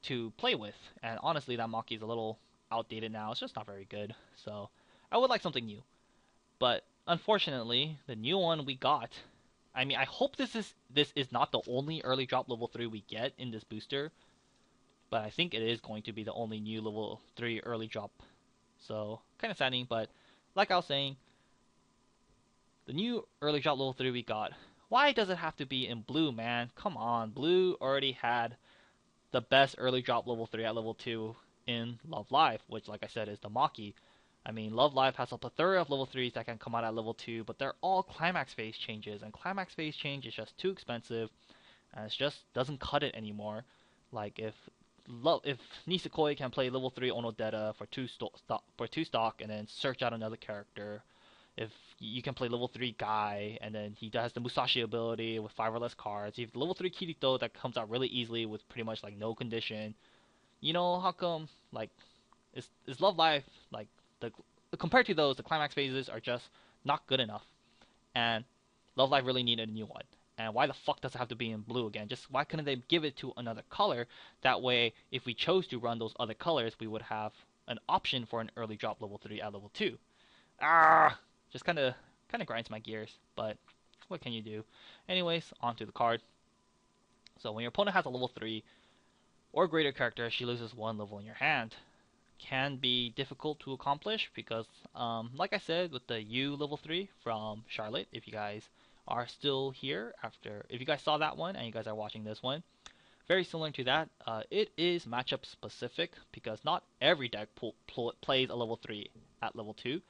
to play with. And honestly, that Maki is a little outdated now. It's just not very good. So, I would like something new. But, unfortunately, the new one we got, I mean, I hope this is not the only early drop level 3 we get in this booster. But I think it is going to be the only new level 3 early drop. So, kind of saddening, but like I was saying, the new early drop level 3 we got, why does it have to be in blue, man? Come on, blue already had the best early drop level 3 at level 2 in Love Live, which, like I said, is the Maki. I mean, Love Live has a plethora of level 3s that can come out at level 2, but they're all climax phase changes, and climax phase change is just too expensive, and it just doesn't cut it anymore. Like, if Nisekoi can play level 3 Onodeta for 2 stock and then search out another character, if you can play level 3 Guy and then he has the Musashi ability with 5 or less cards, you have the level 3 Kirito that comes out really easily with pretty much like no condition, you know, how come, like, is Love Live, like, compared to those, the climax phases are just not good enough, and Love Live really needed a new one. And why the fuck does it have to be in blue again? Just why couldn't they give it to another color? That way, if we chose to run those other colors, we would have an option for an early drop level 3 at level 2. Just kind of grinds my gears, but what can you do? Anyways, on to the card. So when your opponent has a level 3 or greater character, she loses 1 level in your hand. Can be difficult to accomplish because, like I said, with the U level 3 from Charlotte, if you guys are still here if you guys saw that one and you guys are watching this one, very similar to that, it is matchup specific because not every deck plays a level 3 at level 2.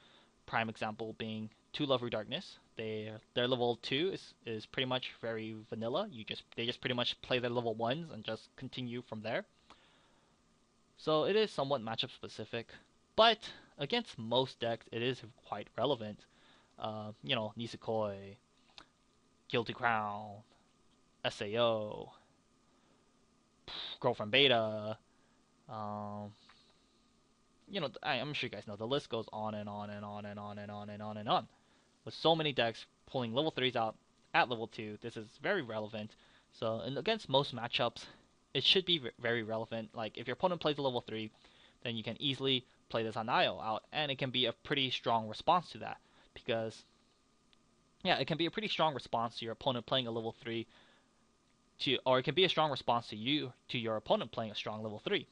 Prime example being 2 Love Darkness. Their level 2 is pretty much very vanilla. They just pretty much play their level 1s and just continue from there. So it is somewhat matchup specific, but against most decks it is quite relevant. You know, Nisekoi, Guilty Crown, SAO, Girlfriend Beta, you know, I'm sure you guys know, the list goes on and on and on and on and on and on and on. With so many decks pulling level 3s out at level 2, this is very relevant. So, and against most matchups, it should be very relevant. Like, if your opponent plays a level 3, then you can easily play this Hanayo out, and it can be a pretty strong response to that. Because, yeah, it can be a pretty strong response to your opponent playing a level 3, or it can be a strong response to your opponent playing a strong level 3.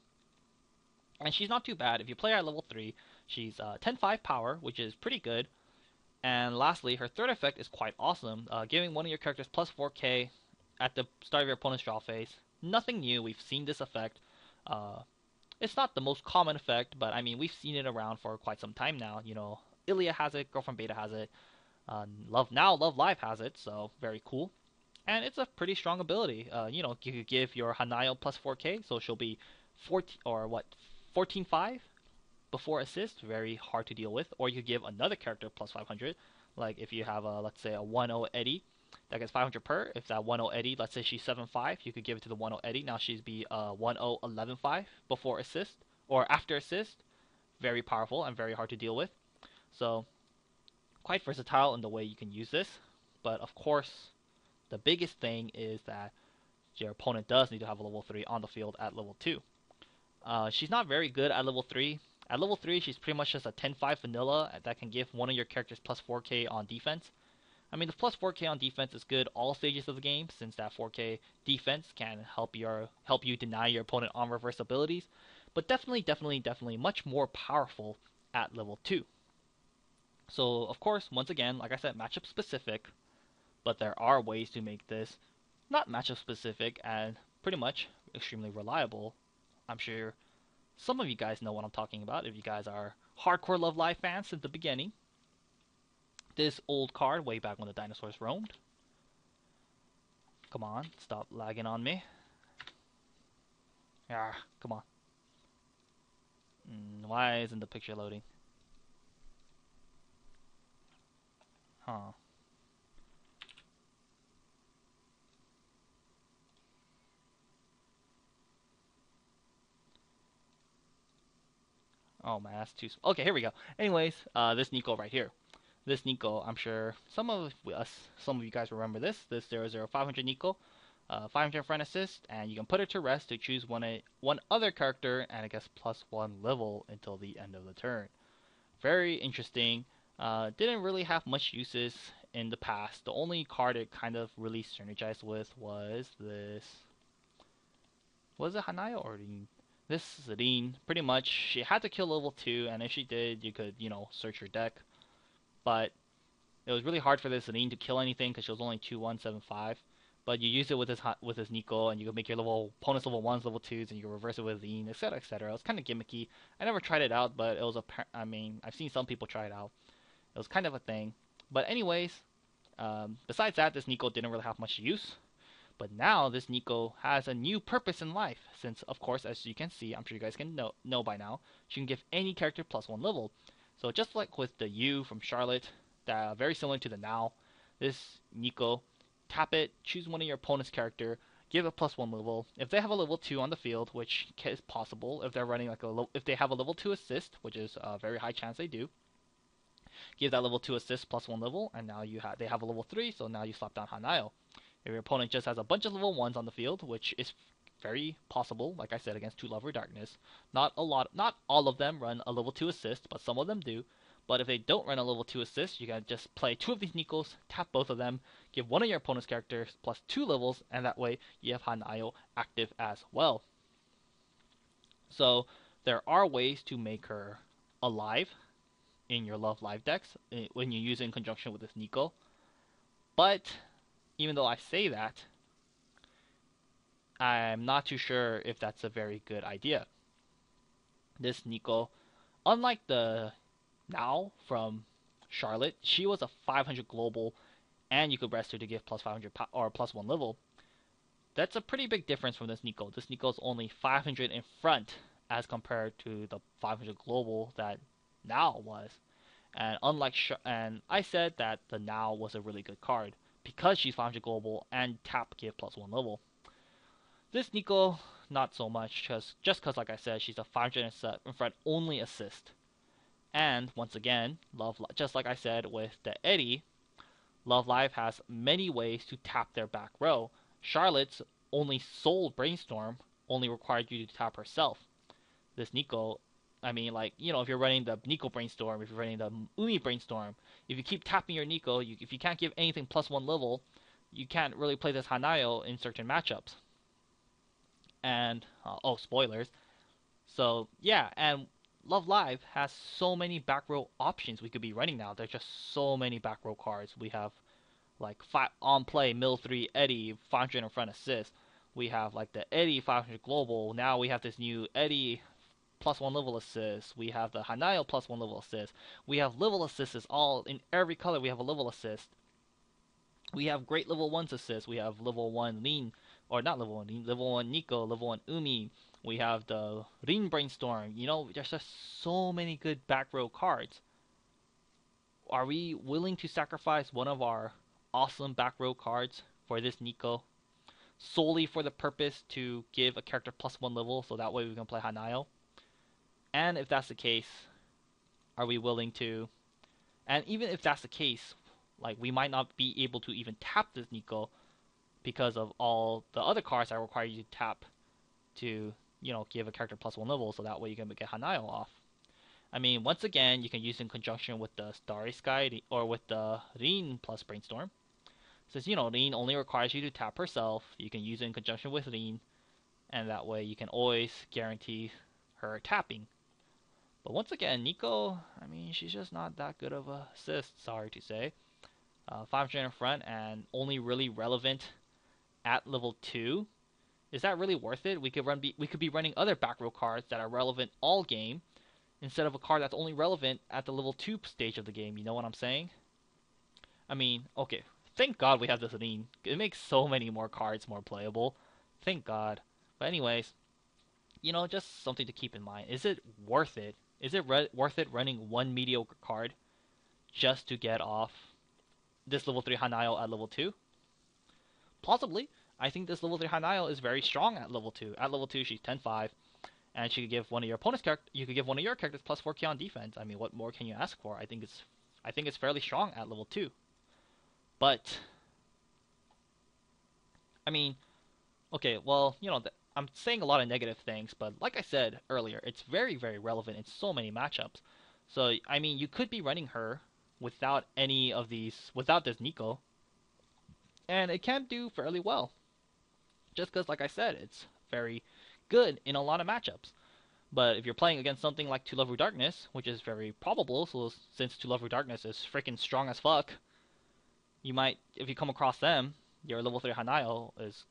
And she's not too bad. If you play her at level 3, she's 10-5 power, which is pretty good. And lastly, her third effect is quite awesome, giving one of your characters plus 4k at the start of your opponent's draw phase. Nothing new, we've seen this effect. It's not the most common effect, but I mean, we've seen it around for quite some time now. You know, Ilya has it, Girlfriend Beta has it, Love Live has it, so very cool. And it's a pretty strong ability. You know, you could give your Hanayo plus 4k, so she'll be 14-5 before assist, very hard to deal with. Or you could give another character plus 500, like if you have let's say a 1-0 Eddie that gets 500 per. If that 1-0 Eddie, let's say she's 7-5, you could give it to the 1-0 Eddie. Now she'd be 1-0 11-5 before assist or after assist. Very powerful and very hard to deal with. So quite versatile in the way you can use this. But of course, the biggest thing is that your opponent does need to have a level 3 on the field at level 2. She's not very good at level 3. At level 3, she's pretty much just a 10-5 vanilla that can give one of your characters plus 4k on defense. I mean, the plus 4k on defense is good all stages of the game, since that 4k defense can help you deny your opponent on reverse abilities. but definitely much more powerful at level 2. So, of course, once again, like I said, matchup specific, but there are ways to make this not matchup specific and pretty much extremely reliable. I'm sure some of you guys know what I'm talking about if you guys are hardcore Love Live fans since the beginning. This old card, way back when the dinosaurs roamed. Come on, stop lagging on me. Ah, come on. Why isn't the picture loading? Huh. Oh man, that's too. Okay, here we go. Anyways, this Nico right here. This Nico, I'm sure some of you guys remember this. This 00500 Nico, 500 front assist, and you can put it to rest to choose one other character, and it gets +1 level until the end of the turn. Very interesting. Didn't really have much uses in the past. The only card it kind of really synergized with was this. Was it Hanaya or Rin? This Rin, pretty much, she had to kill level 2, and if she did, you could, search your deck. But it was really hard for this Rin to kill anything because she was only 2175. But you use it with this Nico, and you can make your opponent's level 1s, level 2s, and you can reverse it with Rin, etc., etc. It was kind of gimmicky. I never tried it out, but it was I've seen some people try it out. It was kind of a thing. But anyways, besides that, this Nico didn't really have much use. But now this Nico has a new purpose in life, since of course, as you can see, I'm sure you guys can know by now, she can give any character +1 level. So just like with the U from Charlotte, very similar to the Now, this Nico, tap it, choose one of your opponent's character, give it +1 level. If they have a level 2 on the field, which is possible, if they're running if they have a level 2 assist, which is a very high chance they do, give that level 2 assist +1 level, and now they have a level 3, so now you slap down Hanayo. If your opponent just has a bunch of level 1s on the field, which is very possible, like I said, against 2 Lover Darkness, not all of them run a level 2 assist, but some of them do. But if they don't run a level 2 assist, you can just play 2 of these Nikos, tap both of them, give one of your opponent's characters +2 levels, and that way you have Hanayo active as well. So there are ways to make her alive in your Love Live decks when you use it in conjunction with this Nico. But even though I say that, I'm not too sure if that's a very good idea. This Nico, unlike the Now from Charlotte, she was a 500 global, and you could rest her to give +500 or +1 level. That's a pretty big difference from this Nico. This Nico is only 500 in front as compared to the 500 global that Now was. And and I said that the Now was a really good card because she's 500 global and tap give +1 level. This Nico, not so much, just because, like I said, she's a 500 in front only assist. And once again, just like I said with the Eddie, Love Live has many ways to tap their back row. Charlotte's only sole Brainstorm only required you to tap herself. This Nico, if you're running the Nico Brainstorm, if you're running the Umi Brainstorm, if you keep tapping your Nico, if you can't give anything +1 level, you can't really play this Hanayo in certain matchups. And, spoilers. So, yeah, and Love Live has so many back row options we could be running now. There's just so many back row cards. We have, like, on play, Mill 3 Eddie, 500 in front assist. We have, like, the Eddie 500 global. Now we have this new Eddie +1 level assist. We have the Hanayo +1 level assist. We have level assists all in every color. We have a level assist. We have great level 1s assist. We have level 1 Lean, or not level 1 Lean, level 1 Nico, level 1 Umi. We have the Rin Brainstorm. There's just so many good back row cards. Are we willing to sacrifice one of our awesome back row cards for this Nico solely for the purpose to give a character +1 level so that way we can play Hanayo? And if that's the case, are we willing to? And even if that's the case, like, we might not be able to even tap this Nico because of all the other cards that require you to tap to, give a character +1 level so that way you can get Hanayo off. Once again, you can use it in conjunction with the Starry Sky or with the Rin plus Brainstorm. Since, Rin only requires you to tap herself, you can use it in conjunction with Rin, and that way you can always guarantee her tapping. But once again, Nico, I mean, she's just not that good of a assist, sorry to say. 500 in front and only really relevant at level 2. Is that really worth it? We could be running other back row cards that are relevant all game instead of a card that's only relevant at the level 2 stage of the game. You know what I'm saying? I mean, okay, thank God we have this Aline. It makes so many more cards more playable. Thank God. But anyways, just something to keep in mind. Is it worth it? Is it worth it running one mediocre card just to get off this level 3 Hanayo at level 2? Possibly. I think this level 3 Hanayo is very strong at level 2. At level 2, she's 10-5, and she could give one of your opponent's you could give one of your characters plus 4k on defense. I mean, what more can you ask for? I think it's fairly strong at level 2. But I mean, okay, well, I'm saying a lot of negative things, but like I said earlier, it's very, very relevant in so many matchups. So, I mean, you could be running her without any of these, without this Nico, and it can do fairly well. Just because, like I said, it's very good in a lot of matchups. But if you're playing against something like To Love Ru Darkness, which is very probable, so since To Love Ru Darkness is freaking strong as fuck, you might, if you come across them, your level 3 Hanayo is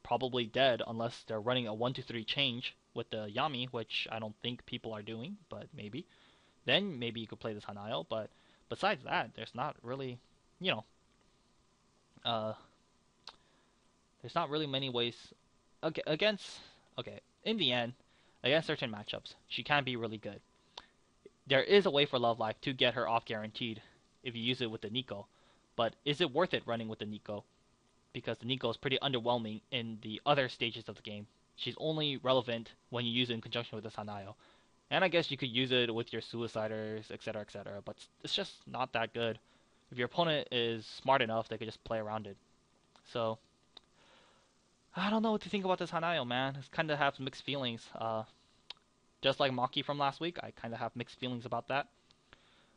probably dead unless they're running a 1-3 change with the Yami, which I don't think people are doing, but maybe. Then maybe you could play this Hanayo, but besides that, there's not really, there's not really many ways. Okay, in the end, against certain matchups, she can be really good. There is a way for Love Life to get her off guaranteed if you use it with the Nico, but is it worth it running with the Nico? Because the Nico is pretty underwhelming in the other stages of the game. She's only relevant when you use it in conjunction with this Hanayo. And I guess you could use it with your Suiciders, etc., etc., but it's just not that good. If your opponent is smart enough, they could just play around it. So, I don't know what to think about this Hanayo, man. I kind of have mixed feelings. Just like Maki from last week, I kind of have mixed feelings about that.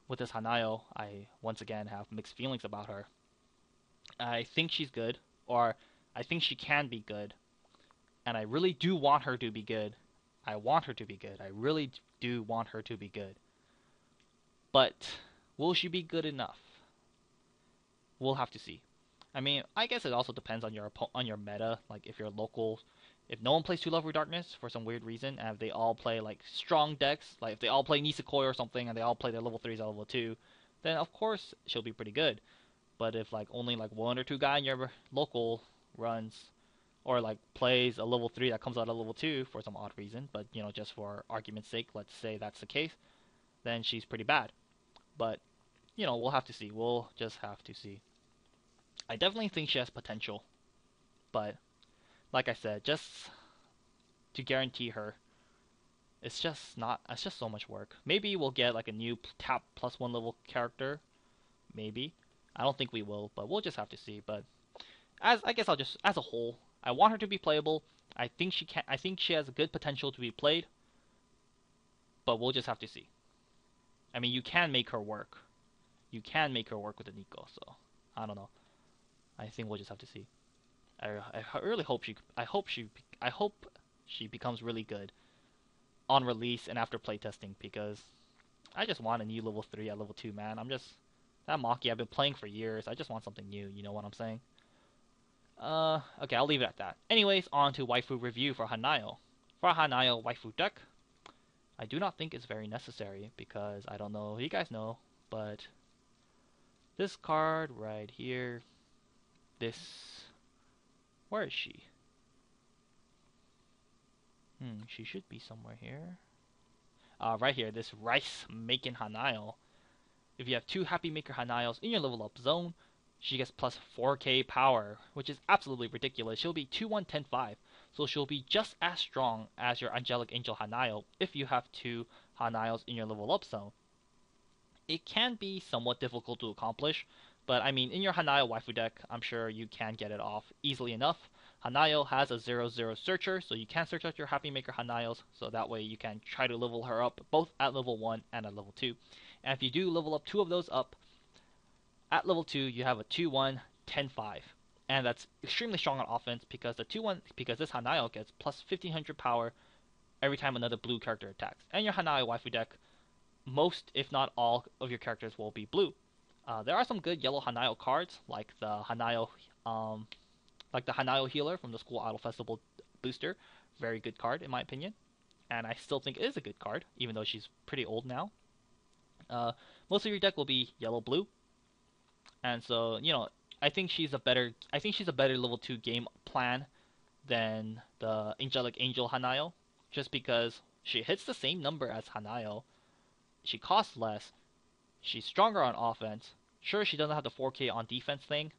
With this Hanayo, I once again have mixed feelings about her. I think she's good, or I think she can be good, and I really do want her to be good. I want her to be good. I really do want her to be good. But will she be good enough? We'll have to see. I mean, I guess it also depends on your meta. Like if you're local, if no one plays To Love Ru Darkness for some weird reason, and if they all play like strong decks, like if they all play Nisekoi or something, and they all play their level 3s at level 2, then of course she'll be pretty good. But if like only like one or two guy in your local runs, or like plays a level 3 that comes out of level 2 for some odd reason, but just for argument's sake, let's say that's the case, then she's pretty bad. But we'll have to see. We'll just have to see. I definitely think she has potential, but like I said, just to guarantee her, it's just so much work. Maybe we'll get like a new tap +1 level character, maybe. I don't think we will, but we'll just have to see. But as a whole, I want her to be playable. I think she has a good potential to be played, but we'll just have to see. I mean, you can make her work. You can make her work with the Nico, so I don't know. I think we'll just have to see. I really hope I hope she becomes really good on release and after playtesting, because I just want a new level 3 at level 2, man. That Maki I've been playing for years. I just want something new, you know what I'm saying? Okay, I'll leave it at that. Anyways, on to waifu review for Hanayo. For Hanayo waifu deck, I do not think it's very necessary, because I don't know if you guys know, but this card right here, where is she? She should be somewhere here. Right here, this Rice Making Hanayo. If you have 2 Happy Maker Hanayos in your level up zone, she gets plus 4k power, which is absolutely ridiculous. She'll be 2-1-10-5, so she'll be just as strong as your Angelic Angel Hanayo if you have 2 Hanayos in your level up zone. It can be somewhat difficult to accomplish, but I mean, in your Hanayo waifu deck, I'm sure you can get it off easily enough. Hanayo has a 0-0 searcher, so you can search out your Happy Maker Hanayos, so that way you can try to level her up both at level 1 and at level 2. And if you do level up 2 of those up, at level 2 you have a 2-1-10-5. And that's extremely strong on offense because this Hanayo gets plus 1500 power every time another blue character attacks. And your Hanayo waifu deck, most if not all of your characters will be blue. There are some good yellow Hanayo cards um, like the Hanayo healer from the School Idol Festival booster. Very good card in my opinion, and I still think it is a good card, even though she's pretty old now. Uh, Most of your deck will be yellow blue, and so I think she's a better level 2 game plan than the Angelic Angel Hanayo, just because she hits the same number as Hanayo. She costs less. She's stronger on offense. Sure, she doesn't have the 4K on defense thing,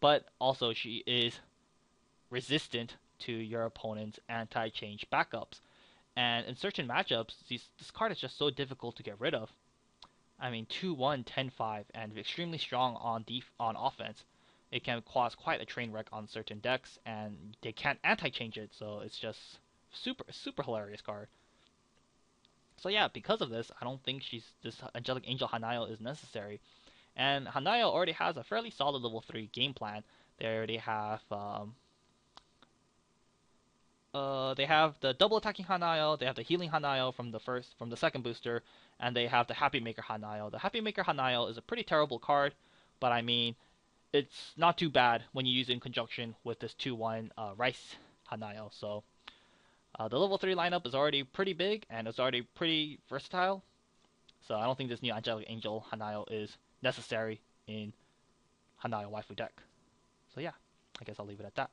but also she is resistant to your opponent's anti-change backups. And in certain matchups, this card is just so difficult to get rid of. I mean, 2-1, 10-5, and extremely strong on offense. It can cause quite a train wreck on certain decks, and they can't anti-change it, so it's just super hilarious card. So yeah, because of this, I don't think this Angelic Angel Hanayo is necessary. And Hanayo already has a fairly solid level 3 game plan. They already have the double attacking Hanayo, they have the healing Hanayo from the second booster, and they have the Happy Maker Hanayo. The Happy Maker Hanayo is a pretty terrible card, but I mean, it's not too bad when you use it in conjunction with this 2-1 Rice Hanayo. So the level 3 lineup is already pretty big, and it's already pretty versatile. So I don't think this new Angelic Angel Hanayo is necessary in Hanayo waifu deck. So yeah, I guess I'll leave it at that.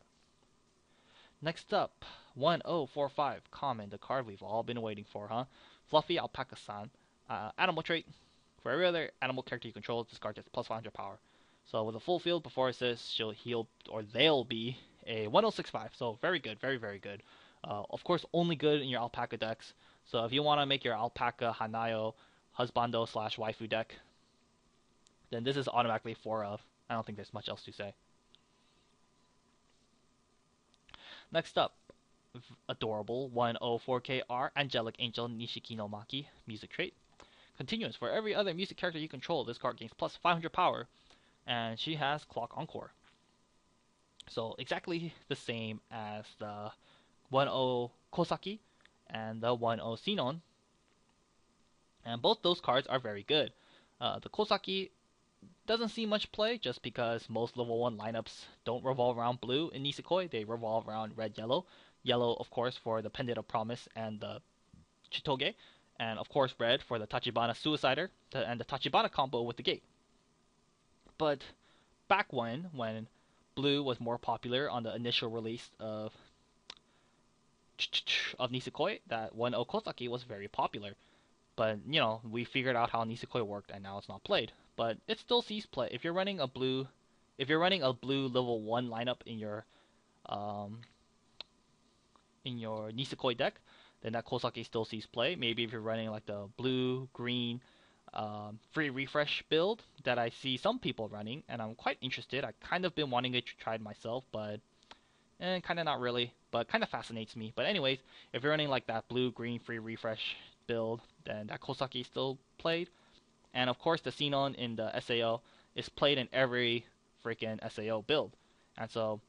Next up, 1045, common, the card we've all been waiting for, huh? Fluffy Alpaca-san. Animal trait. For every other animal character you control, this card gets plus 500 power. So with a full field before assist, they'll be a 1065. So very good, very good. Of course, only good in your alpaca decks. So if you want to make your alpaca Hanayo husbando / waifu deck, then this is automatically 4 of. I don't think there's much else to say. Next up, adorable 104KR Angelic Angel Nishiki no Maki music trait. Continuous, for every other music character you control, this card gains plus 500 power, and she has Clock Encore. So exactly the same as the 10 Kosaki and the 10 Sinon, and both those cards are very good. The Kosaki doesn't see much play just because most level 1 lineups don't revolve around blue in Nisekoi, they revolve around red-yellow. Yellow, of course, for the Pendant of Promise and the Chitoge, and of course red for the Tachibana Suicider and the Tachibana combo with the Gate. But back when blue was more popular on the initial release of Nisekoi, that 10 Kosaki was very popular. But, we figured out how Nisekoi worked, and now it's not played. But it still sees play. If you're running a blue level 1 lineup in your Nisekoi deck, then that Kosaki still sees play. Maybe if you're running like the blue, green, free refresh build that I see some people running, and I'm quite interested. I kind of been wanting to try it myself, but kind of not really, but kind of fascinates me. But anyways, if you're running like that blue, green, free refresh build, then that Kosaki still played. And of course, the Sinon in the SAO is played in every freaking SAO build. And so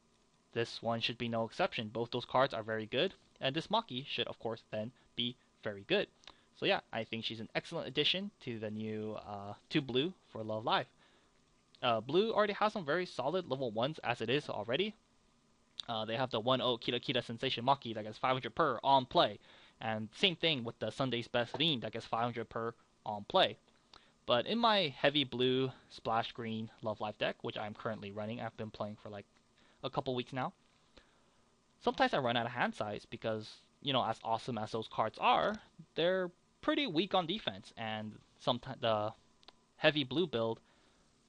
this one should be no exception. Both those cards are very good, and this Maki should, of course, then be very good. So yeah, I think she's an excellent addition to the new to Blue for Love Live. Blue already has some very solid level 1s as it is already. They have the 10 Kira Kira Sensation Maki that gets 500 per on play. And same thing with the Sunday's Best Lean that gets 500 per on play. But in my heavy blue splash green Love Live deck, which I'm currently running, I've been playing for like a couple weeks now, sometimes I run out of hand size because, as awesome as those cards are, they're pretty weak on defense. And sometimes the heavy blue build,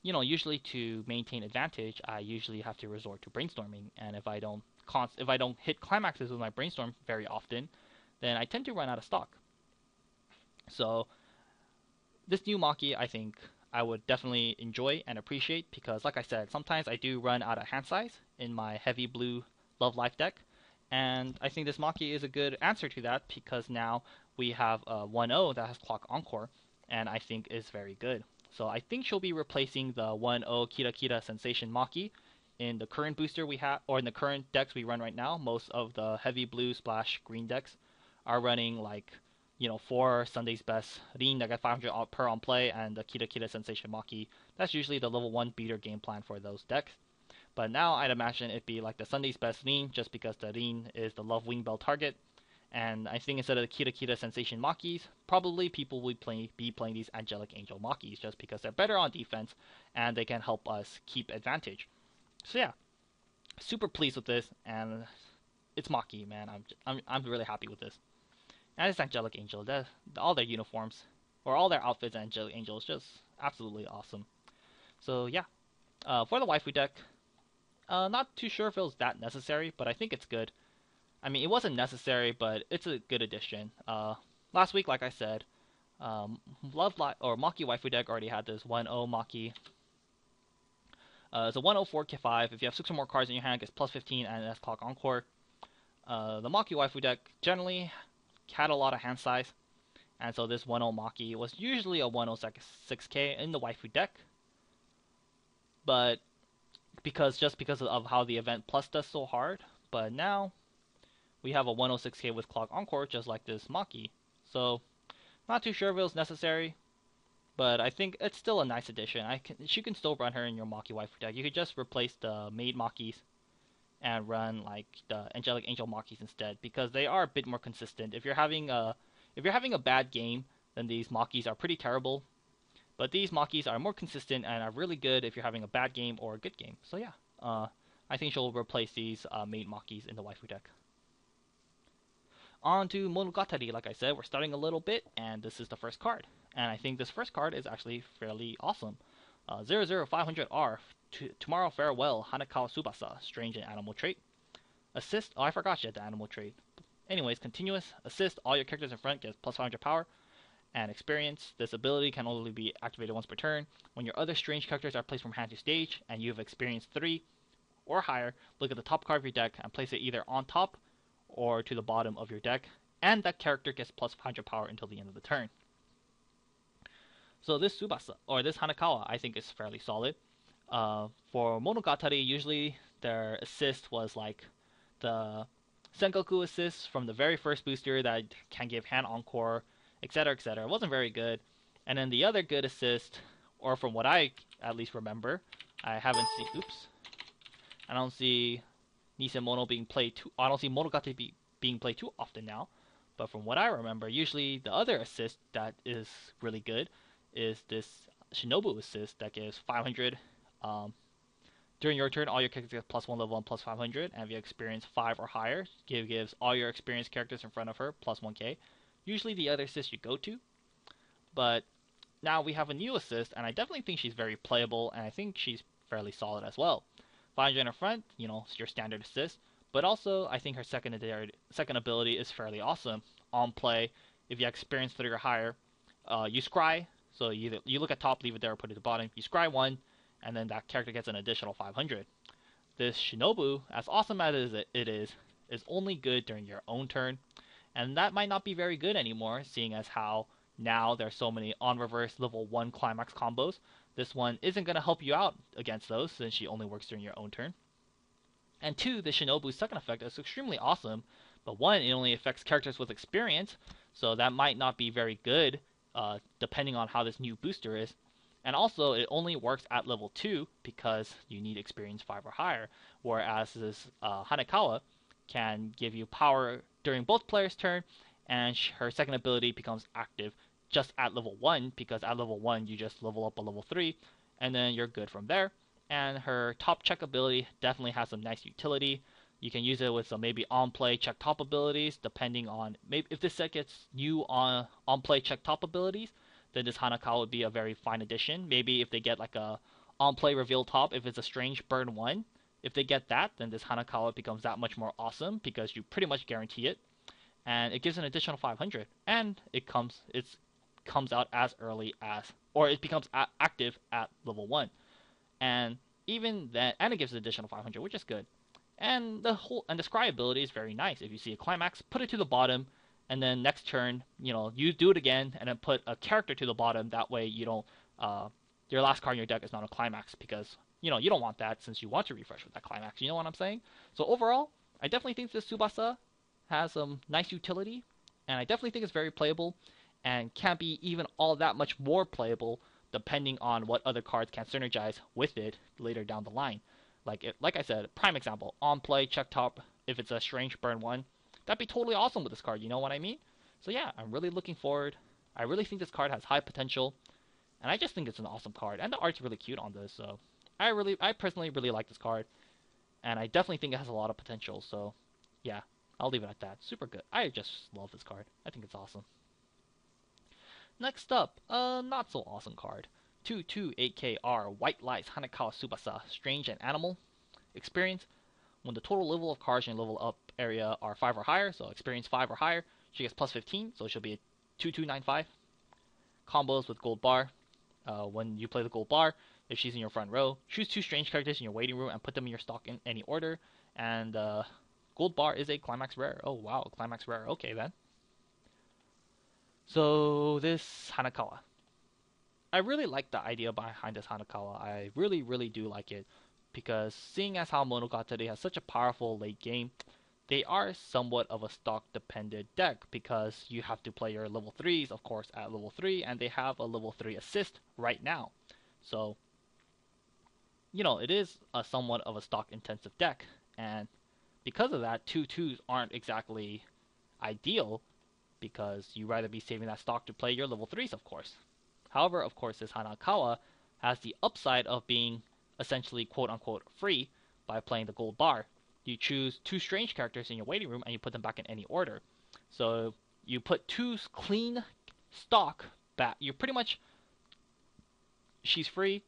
usually to maintain advantage, I usually have to resort to brainstorming. And if I don't hit climaxes with my brainstorm very often, then I tend to run out of stock. So this new Maki, I think I would definitely enjoy and appreciate because, like I said, sometimes I do run out of hand size in my heavy blue Love Life deck, and I think this Maki is a good answer to that because now we have a 1-0 that has Clock Encore, and I think is very good. So I think she'll be replacing the 1-0 Kira Kira Sensation Maki in the current booster we have, or in the current decks we run right now. Most of the heavy blue splash green decks are running like, 4 Sunday's Best Rin that get 500 per on play, and the Kita Kita Sensation Maki. That's usually the level 1 beater game plan for those decks. But now I'd imagine it'd be like the Sunday's Best Rin, just because the Rin is the Love Wing Bell target. And I think instead of the Kita Kita Sensation Makis, probably people would be playing these Angelic Angel Makis, just because they're better on defense and they can help us keep advantage. So yeah, super pleased with this, and it's Maki, man. I'm really happy with this. And it's Angelic Angel. All their uniforms or all their outfits, Angelic Angel, is just absolutely awesome. So yeah, for the waifu deck, not too sure if it was that necessary, but I think it's good. I mean, it wasn't necessary, but it's a good addition. Last week, like I said, Maki waifu deck already had this 1-0 Maki. It's a 104 K5. If you have 6 or more cards in your hand, it gets plus 15 and it has Clock Encore. The Maki waifu deck generally had a lot of hand size, and so this 1-0 Maki was usually a 106K in the waifu deck. But because of how the event plus does so hard, but now we have a 106K with Clock Encore just like this Maki. So not too sure if it was necessary, but I think it's still a nice addition. You can still run her in your Maki waifu deck. You could just replace the maid Makis and run like the Angelic Angel Makis instead, because they are a bit more consistent. If you're having a bad game, then these Makis are pretty terrible. But these Makis are more consistent and are really good if you're having a bad game or a good game. So yeah, I think she'll replace these maid Makis in the waifu deck. On to Monogatari, like I said, we're starting a little bit, and this is the first card. And I think this first card is actually fairly awesome. 00500R, Tomorrow Farewell, Hanekawa Tsubasa, Strange and Animal Trait. Assist, I forgot she had the Animal Trait. Anyways, continuous, assist, all your characters in front get plus 500 power. And experience, this ability can only be activated once per turn. When your other strange characters are placed from hand to stage, and you have experienced 3 or higher, look at the top card of your deck and place it either on top or to the bottom of your deck, and that character gets plus 500 power until the end of the turn. So this Tsubasa, or this Hanekawa, I think is fairly solid. For Monogatari, usually their assist was like the Sengoku assist from the very first booster that can give hand encore, etc., etc. It wasn't very good. And then the other good assist, or from what I at least remember, I don't see Nisemono being played too. I don't see Monogatari being played too often now. But from what I remember, usually the other assist that is really good is this Shinobu assist that gives 500. During your turn, all your characters get plus 1 level and plus 500, and if you experience 5 or higher, gives all your experienced characters in front of her plus 1k. Usually the other assist you go to, but now we have a new assist, and I definitely think she's very playable, and I think she's fairly solid as well. 500 in her front, it's your standard assist, but also I think her second ability is fairly awesome. On play, if you experience 3 or higher, you scry, so you look at top, leave it there, or put it at the bottom, you scry 1, and then that character gets an additional 500. This Shinobu, as awesome as it is only good during your own turn, and that might not be very good anymore, seeing as how now there's so many on-reverse level 1 climax combos. This one isn't going to help you out against those, since she only works during your own turn. And 2, the Shinobu's second effect is extremely awesome, but 1, it only affects characters with experience, so that might not be very good, depending on how this new booster is. And also, it only works at level 2, because you need experience 5 or higher, whereas this Hanekawa can give you power during both players' turn, and her second ability becomes active just at level 1, because at level 1 you just level up a level 3, and then you're good from there. And her top check ability definitely has some nice utility. You can use it with some maybe on-play check top abilities, depending on, maybe if this set gets new on-play check top abilities, then this Hanekawa would be a very fine addition. Maybe if they get like a on-play reveal top, if it's a strange burn 1, if they get that, then this Hanekawa becomes that much more awesome, because you pretty much guarantee it. And it gives an additional 500, and it comes out as early as, or it becomes active at level 1. And even then, and it gives an additional 500, which is good. And the scry ability is very nice. If you see a climax, put it to the bottom, and then next turn, you do it again, and then put a character to the bottom. That way you don't, your last card in your deck is not a climax, because, you don't want that, since you want to refresh with that climax. You know what I'm saying? So overall, I definitely think this Tsubasa has some nice utility. And I definitely think it's very playable and can be even all that much more playable depending on what other cards can synergize with it later down the line. Like I said, prime example, on play, check top, if it's a strange burn one, that'd be totally awesome with this card, you know what I mean? So yeah, I'm really looking forward. I really think this card has high potential, and I just think it's an awesome card, and the art's really cute on this, so I personally really like this card, and I definitely think it has a lot of potential, so yeah, I'll leave it at that. Super good. I just love this card. I think it's awesome. Next up, a not so awesome card. 2/2 8KR White Lies Hanekawa Tsubasa Strange and Animal. Experience. When the total level of cards in your level up area are 5 or higher, so experience 5 or higher, she gets plus 15, so she'll be a 2295. Combos with gold bar. When you play the gold bar, if she's in your front row, choose 2 strange characters in your waiting room and put them in your stock in any order. And gold bar is a climax rare. Oh wow, climax rare. Okay then. So this Hanakawa. I really like the idea behind this Hanakawa. I really, really do like it. Because seeing as how Monogatari has such a powerful late game, they are somewhat of a stock dependent deck because you have to play your level 3s, of course, at level 3, and they have a level 3 assist right now. So, it is a somewhat of a stock intensive deck, and because of that, 2/2s aren't exactly ideal because you rather be saving that stock to play your level 3s, of course. However, of course, this Hanakawa has the upside of being essentially quote unquote free by playing the gold bar. You choose 2 strange characters in your waiting room and you put them back in any order. So you put 2 clean stock back. You're pretty much, she's free,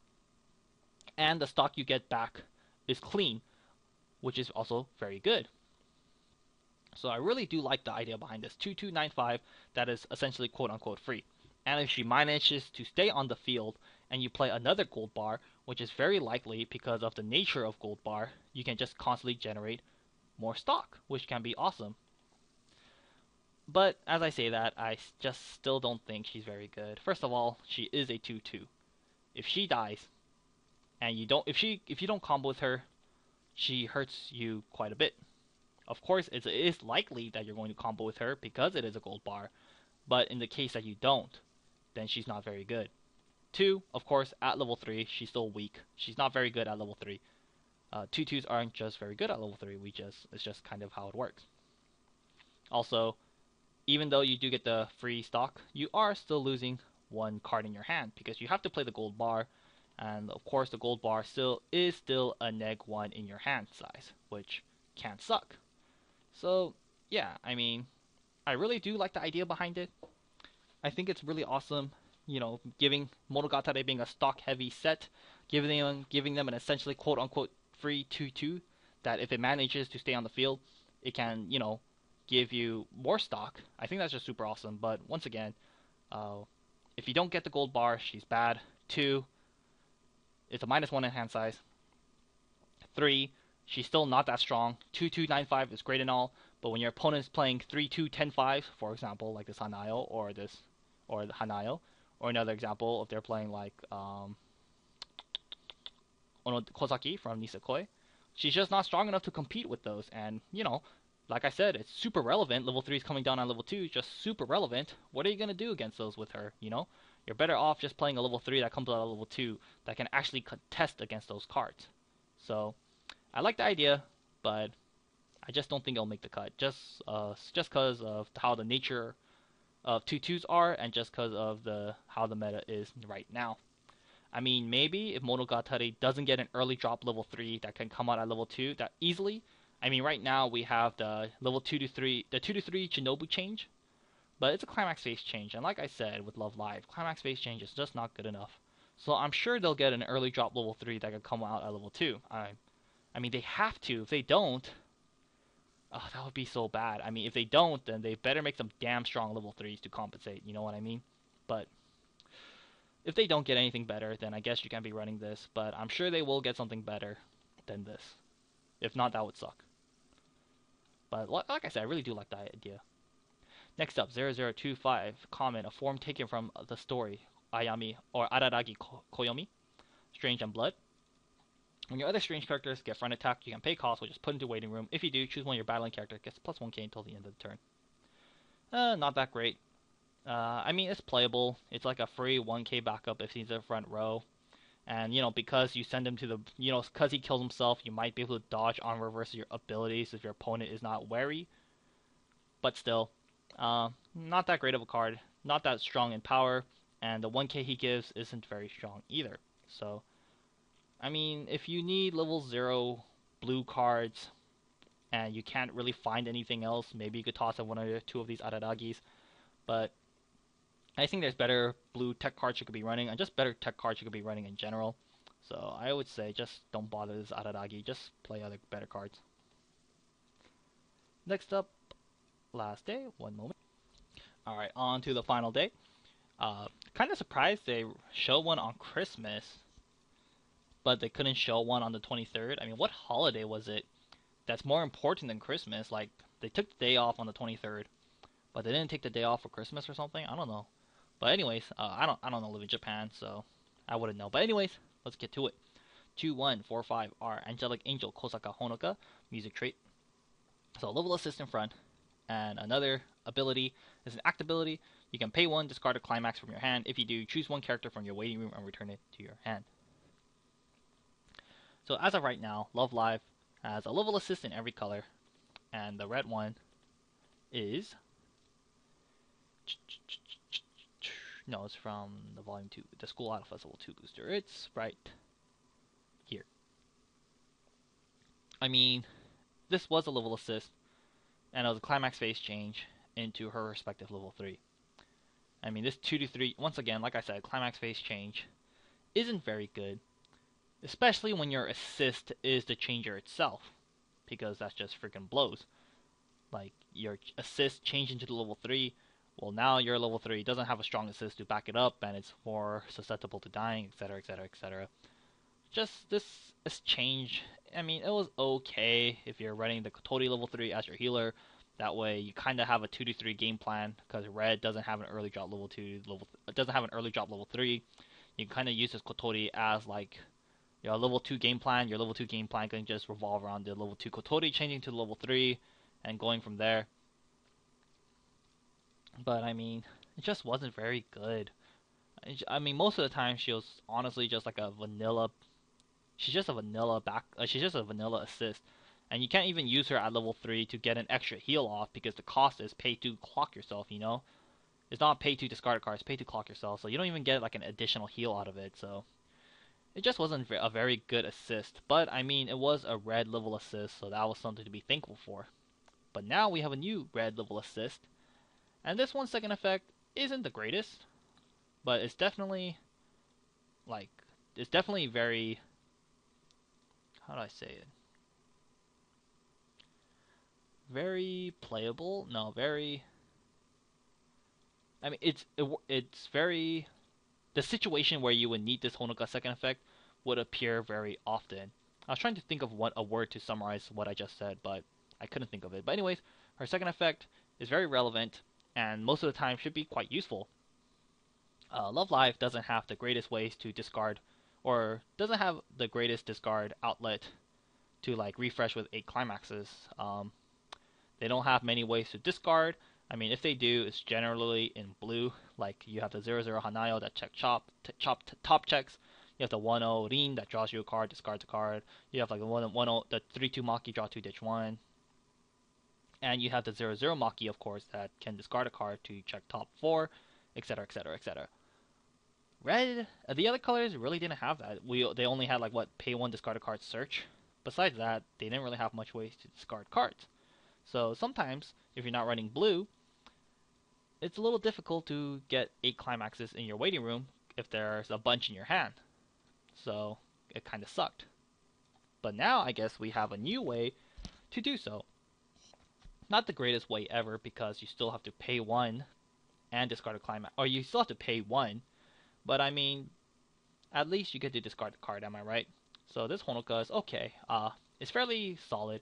and the stock you get back is clean, which is also very good. So I really do like the idea behind this 2295 that is essentially quote unquote free. And if she manages to stay on the field and you play another gold bar, which is very likely because of the nature of gold bar, you can just constantly generate more stock, which can be awesome. But as I say that, I just still don't think she's very good. First of all, she is a 2/2. If she dies and if you don't combo with her, she hurts you quite a bit. Of course, it is likely that you're going to combo with her because it is a gold bar, but in the case that you don't, then she's not very good. 2, of course, at level 3, she's still weak. She's not very good at level 3. 2/2s aren't just very good at level 3, it's just kind of how it works. Also, even though you do get the free stock, you are still losing 1 card in your hand because you have to play the gold bar, and of course the gold bar is still a -1 in your hand size, which can suck. So, yeah, I mean, I really do like the idea behind it. I think it's really awesome, giving Monogatari being a stock heavy set, giving them an essentially quote unquote free 2/2 that if it manages to stay on the field, it can, give you more stock. I think that's just super awesome. But once again, if you don't get the gold bar, she's bad. 2, it's a -1 in hand size. 3, she's still not that strong. 2295 is great and all, but when your opponent's playing 3/2 10/5, for example, like this Hanayo or the Hanayo, or another example, if they're playing like Kozaki from Nisekoi, she's just not strong enough to compete with those. And like I said, it's super relevant. Level 3 is coming down on level 2, just super relevant. What are you gonna do against those with her? You're better off just playing a level 3 that comes out of level 2 that can actually contest against those cards. So I like the idea, but I just don't think it'll make the cut. Just because of how the nature of 2/2s are, and just because of how the meta is right now. I mean, maybe if Monogatari doesn't get an early drop level 3 that can come out at level 2 that easily. I mean, right now we have the level 2 to 3, the 2 to 3 Shinobu change, but it's a climax phase change, and like I said with Love Live, climax phase change is just not good enough. So I'm sure they'll get an early drop level 3 that could come out at level 2. I mean, they have to. If they don't, oh, that would be so bad. I mean, if they don't, then they better make some damn strong level 3s to compensate, you know what I mean? But if they don't get anything better, then I guess you can be running this, but I'm sure they will get something better than this. If not, that would suck. But like I said, I really do like that idea. Next up, 0025, comment, a form taken from the story, Ayami, or Araragi Koyomi, Strange and Blood. When your other strange characters get front attack, you can pay cost, which is put into waiting room. If you do, choose one of your battling characters, gets plus 1k until the end of the turn. Not that great. I mean, it's playable. It's like a free 1k backup if he's in front row. And, because you send him to the, because he kills himself, you might be able to dodge on reverse your abilities if your opponent is not wary. But still, not that great of a card. Not that strong in power. And the 1k he gives isn't very strong either. So, I mean, if you need level 0 blue cards and you can't really find anything else, maybe you could toss in one or two of these Araragis. But I think there's better blue tech cards you could be running, and just better tech cards you could be running in general. So I would say just don't bother this Araragi, just play other better cards. Next up, last day, one moment. Alright, on to the final day. Kind of surprised they show one on Christmas, but they couldn't show one on the 23rd. I mean, what holiday was it that's more important than Christmas? Like, they took the day off on the 23rd, but they didn't take the day off for Christmas or something? I don't know. But anyways, I don't live in Japan, so I wouldn't know. But anyways, let's get to it. 2145 are Angelic Angel Kosaka Honoka, music trait. So level assist in front, and another ability is an act ability. You can pay 1, discard a climax from your hand. If you do, choose one character from your waiting room and return it to your hand. So as of right now, Love Live has a level assist in every color, and the red one is... No, it's from the Volume 2, the School Idol Festival 2 booster. It's right here. I mean, this was a level assist, and it was a climax phase change into her respective level 3. I mean, this 2 to 3, once again, like I said, climax phase change isn't very good, especially when your assist is the changer itself, because that's just freaking blows. Like, your assist changed into the level 3, well, now your level 3 doesn't have a strong assist to back it up, and it's more susceptible to dying, etc., etc., etc. Just this change, I mean, it was okay if you're running the Kotori level 3 as your healer. That way, you kind of have a 2 to 3 game plan, because Red doesn't have an early drop level 2, doesn't have an early drop level 3. You can kind of use this Kotori as like your level 2 game plan. Your level 2 game plan can just revolve around the level 2 Kotori changing to level 3 and going from there. But I mean, it just wasn't very good. I mean, most of the time she was honestly just like a vanilla. She's just a vanilla she's just a vanilla assist, and you can't even use her at level 3 to get an extra heal off because the cost is pay to clock yourself. It's not pay to discard a card; it's pay to clock yourself. So you don't even get like an additional heal out of it. So it just wasn't a very good assist. But I mean, it was a red level assist, so that was something to be thankful for. But now we have a new red level assist. And this one's second effect isn't the greatest, but it's definitely very, how do I say it? Very playable. No, very. I mean, it's very. The situation where you would need this Honoka second effect would appear very often. I was trying to think of a word to summarize what I just said, but I couldn't think of it. But anyways, her second effect is very relevant, and most of the time should be quite useful. Love Live doesn't have the greatest ways to discard, or doesn't have the greatest discard outlet to like refresh with 8 climaxes. They don't have many ways to discard. I mean, if they do, it's generally in blue. Like you have the 0-0 Hanayo that top checks. You have the 1-0 Rin that draws you a card, discards a card. You have like the 1-0, the 3-2 Maki, draw 2, ditch 1. And you have the 0-0 Maki, of course, that can discard a card to check top 4, etc., etc., etc. Red, the other colors really didn't have that. They only had like pay 1, discard a card, search. Besides that, they didn't really have much ways to discard cards. So sometimes, if you're not running blue, it's a little difficult to get 8 climaxes in your waiting room if there's a bunch in your hand. So it kind of sucked. But now I guess we have a new way to do so. Not the greatest way ever, because you still have to pay 1 and discard a climax. Or you still have to pay 1, but I mean, at least you get to discard the card, am I right? So this Honoka is okay. It's fairly solid.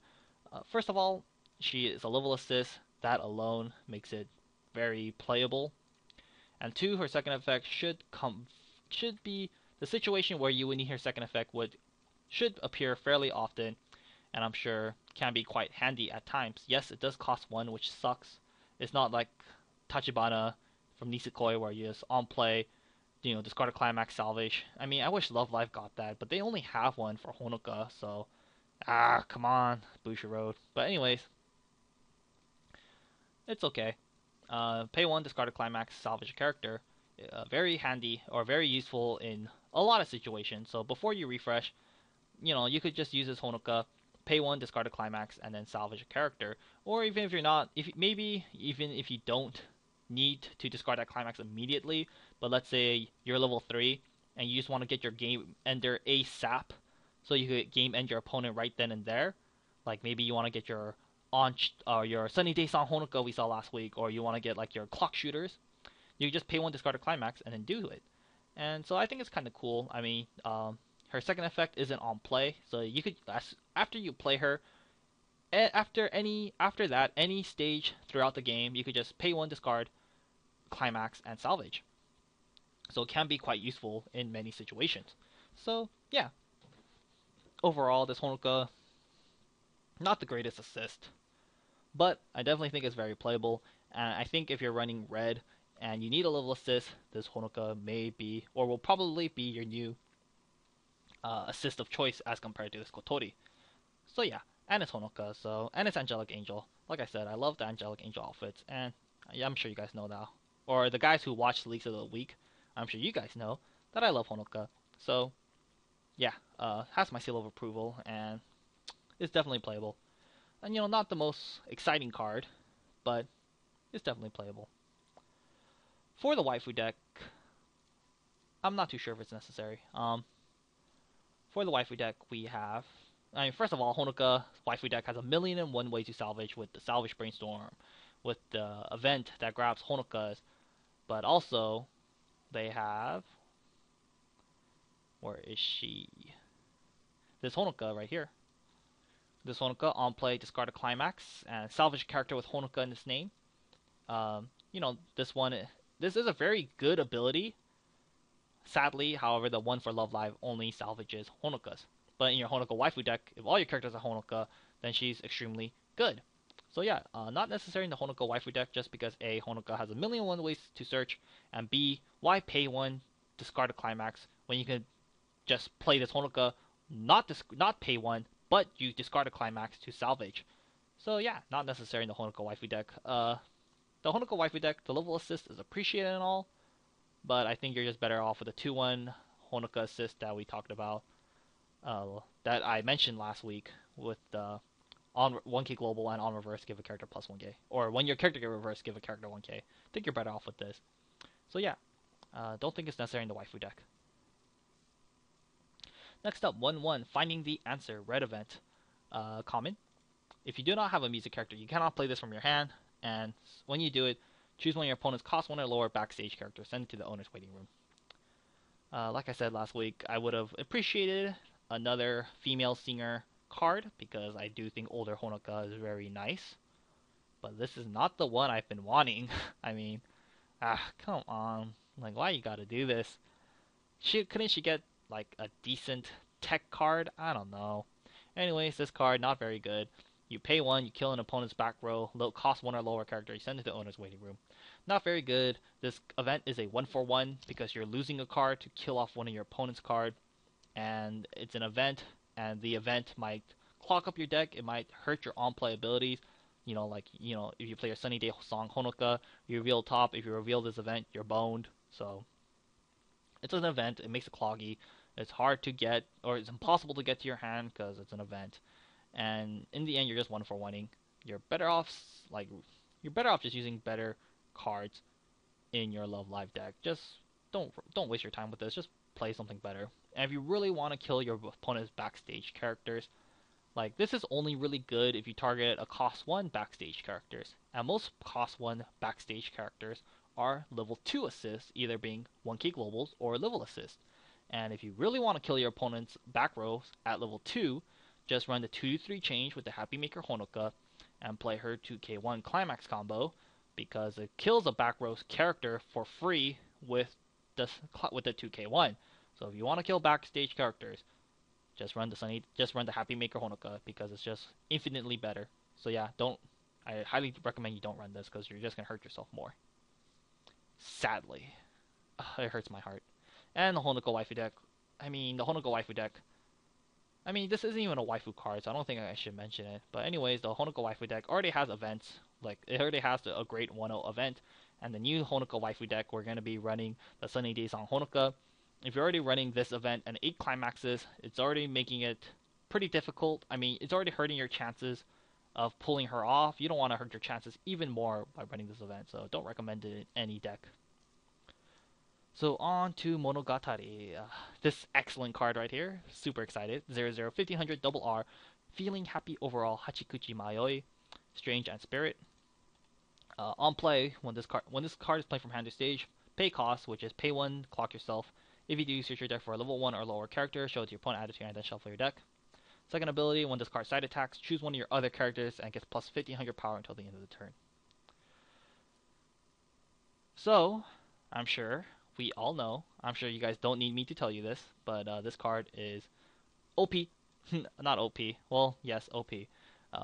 First of all, she is a level assist. That alone makes it very playable. And 2, her second effect should be the situation where you would need her second effect should appear fairly often, and I'm sure can be quite handy at times. Yes, it does cost 1, which sucks. It's not like Tachibana from Nisekoi where you just on play, discard a climax salvage. I mean, I wish Love Live got that, but they only have one for Honoka, so come on, Bushiroad. But anyways, it's okay. Pay one, discard a climax, salvage a character. Very handy or very useful in a lot of situations. So before you refresh, you could just use this Honoka, pay one, discard a climax, and then salvage a character. Or even if you're not, if maybe even if you don't need to discard that climax immediately, but let's say you're level 3 and you just want to get your game ender ASAP, so you could game end your opponent right then and there. Like maybe you want to get your Sunny Day Song Honoka we saw last week, or you want to get like your clock shooters. You just pay one, discard a climax, and then do it. And so I think it's kind of cool. I mean, her second effect isn't on play, so you could after you play her, after that any stage throughout the game, you could just pay one, discard, climax, and salvage. So it can be quite useful in many situations. So yeah, overall this Honoka, not the greatest assist, but I definitely think it's very playable. And I think if you're running red and you need a level assist, this Honoka may be or will probably be your new assist of choice as compared to this Kotori. So yeah, and it's Honoka, and it's Angelic Angel. Like I said, I love the Angelic Angel outfits, and I'm sure you guys know now. Or the guys who watch the Leaks of the Week, I'm sure you guys know that I love Honoka. So yeah, has my seal of approval, and it's definitely playable. And not the most exciting card, but it's definitely playable. For the waifu deck, I'm not too sure if it's necessary. For the waifu deck, we have. I mean, first of all, Honoka waifu deck has 1,000,001 ways to salvage with the Salvage Brainstorm, with the event that grabs Honokas, but also they have. Where is she? This Honoka right here. This Honoka on play, discard a climax and salvage a character with Honoka in its name. This is a very good ability. Sadly, however, the one for Love Live only salvages Honokas. But in your Honoka waifu deck, if all your characters are Honoka, then she's extremely good. So yeah, not necessary in the Honoka waifu deck just because A, Honoka has 1,000,001 ways to search, and B, why pay one, discard a climax, when you can just play this Honoka, not pay one, but you discard a climax to salvage. So yeah, not necessary in the Honoka waifu deck. The Honoka waifu deck, the level assist is appreciated and all, but I think you're just better off with the 2-1 Honoka assist that we talked about, that I mentioned last week with the on 1k global and on reverse give a character plus 1k, or when your character get reverse give a character 1k. I think you're better off with this. So yeah, don't think it's necessary in the waifu deck. Next up, 1-1 Finding the Answer red event, common. If you do not have a music character, you cannot play this from your hand, and when you do it, choose one of your opponent's cost 1 or lower backstage characters, send it to the owner's waiting room. Like I said last week, I would have appreciated another female singer card, because I do think older Honoka is very nice. But this is not the one I've been wanting. I mean, come on. Like, why you gotta do this? Couldn't she get, like, a decent tech card? I don't know. Anyways, this card, not very good. You pay 1, you kill an opponent's back row, cost 1 or lower character, you send it to the owner's waiting room. Not very good. This event is a 1-for-1 because you're losing a card to kill off one of your opponent's card, and it's an event, and the event might clog up your deck. It might hurt your on-play abilities. If you play your Sunny Day Song Honoka, you reveal top. If you reveal this event, you're boned. So it's an event. It makes it cloggy. It's hard to get, or it's impossible to get to your hand because it's an event. And in the end, you're just 1-for-1ing. You're better off just using better cards in your Love Live deck. Just don't waste your time with this. Just play something better. And if you really want to kill your opponent's backstage characters, like, this is only really good if you target a cost 1 backstage characters. And most cost 1 backstage characters are level 2 assists, either being 1k globals or level assist. And if you really want to kill your opponent's back rows at level 2, just run the 2-3 change with the Happy Maker Honoka and play her 2k1 ClimaxCombo, because it kills a back row's character for free with the 2k1. So if you want to kill backstage characters, just run the Happy Maker Honoka, because it's just infinitely better. So yeah, I highly recommend you don't run this, because you're just gonna hurt yourself more. Sadly. It hurts my heart. And the Honoko waifu deck. The Honoko waifu deck. This isn't even a waifu card, so I don't think I should mention it. But anyways, the Honoko waifu deck already has events. Like, it already has a great 1-0 event. And the new Honoko waifu deck, we're going to be running the Sunny Days on Honoka. If you're already running this event and 8 climaxes, it's already making it pretty difficult. It's already hurting your chances of pulling her off. You don't want to hurt your chances even more by running this event, so don't recommend it in any deck. So on to Monogatari. This excellent card right here. Super excited. 00, 1500 double R. Feeling happy overall. Hachikuchi Mayoi. Strange and Spirit. On play, when this card is played from hand to stage, pay cost, which is pay 1, clock yourself. If you do, search your deck for a level 1 or lower character, show it to your opponent, add it to your hand, then shuffle your deck. Second ability, when this card side attacks, choose one of your other characters and gets plus 1500 power until the end of the turn. So, I'm sure we all know, I'm sure you guys don't need me to tell you this, but this card is OP. Not OP. Well, yes, OP.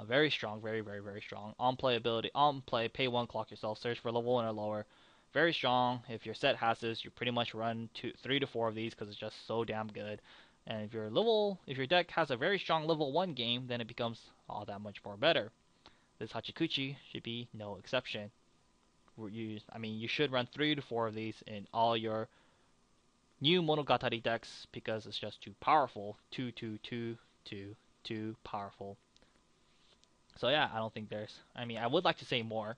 Very strong, very, very, very strong. On play ability, on play, pay 1, clock yourself, search for level 1 or lower. Very strong. If your set has this, you pretty much run 3 to 4 of these because it's just so damn good. And if your deck has a very strong level 1 game, then it becomes all that much more better. This Hachikuchi should be no exception. You should run 3 to 4 of these in all your new Monogatari decks because it's just too powerful. Too powerful. So yeah, I don't think I would like to say more,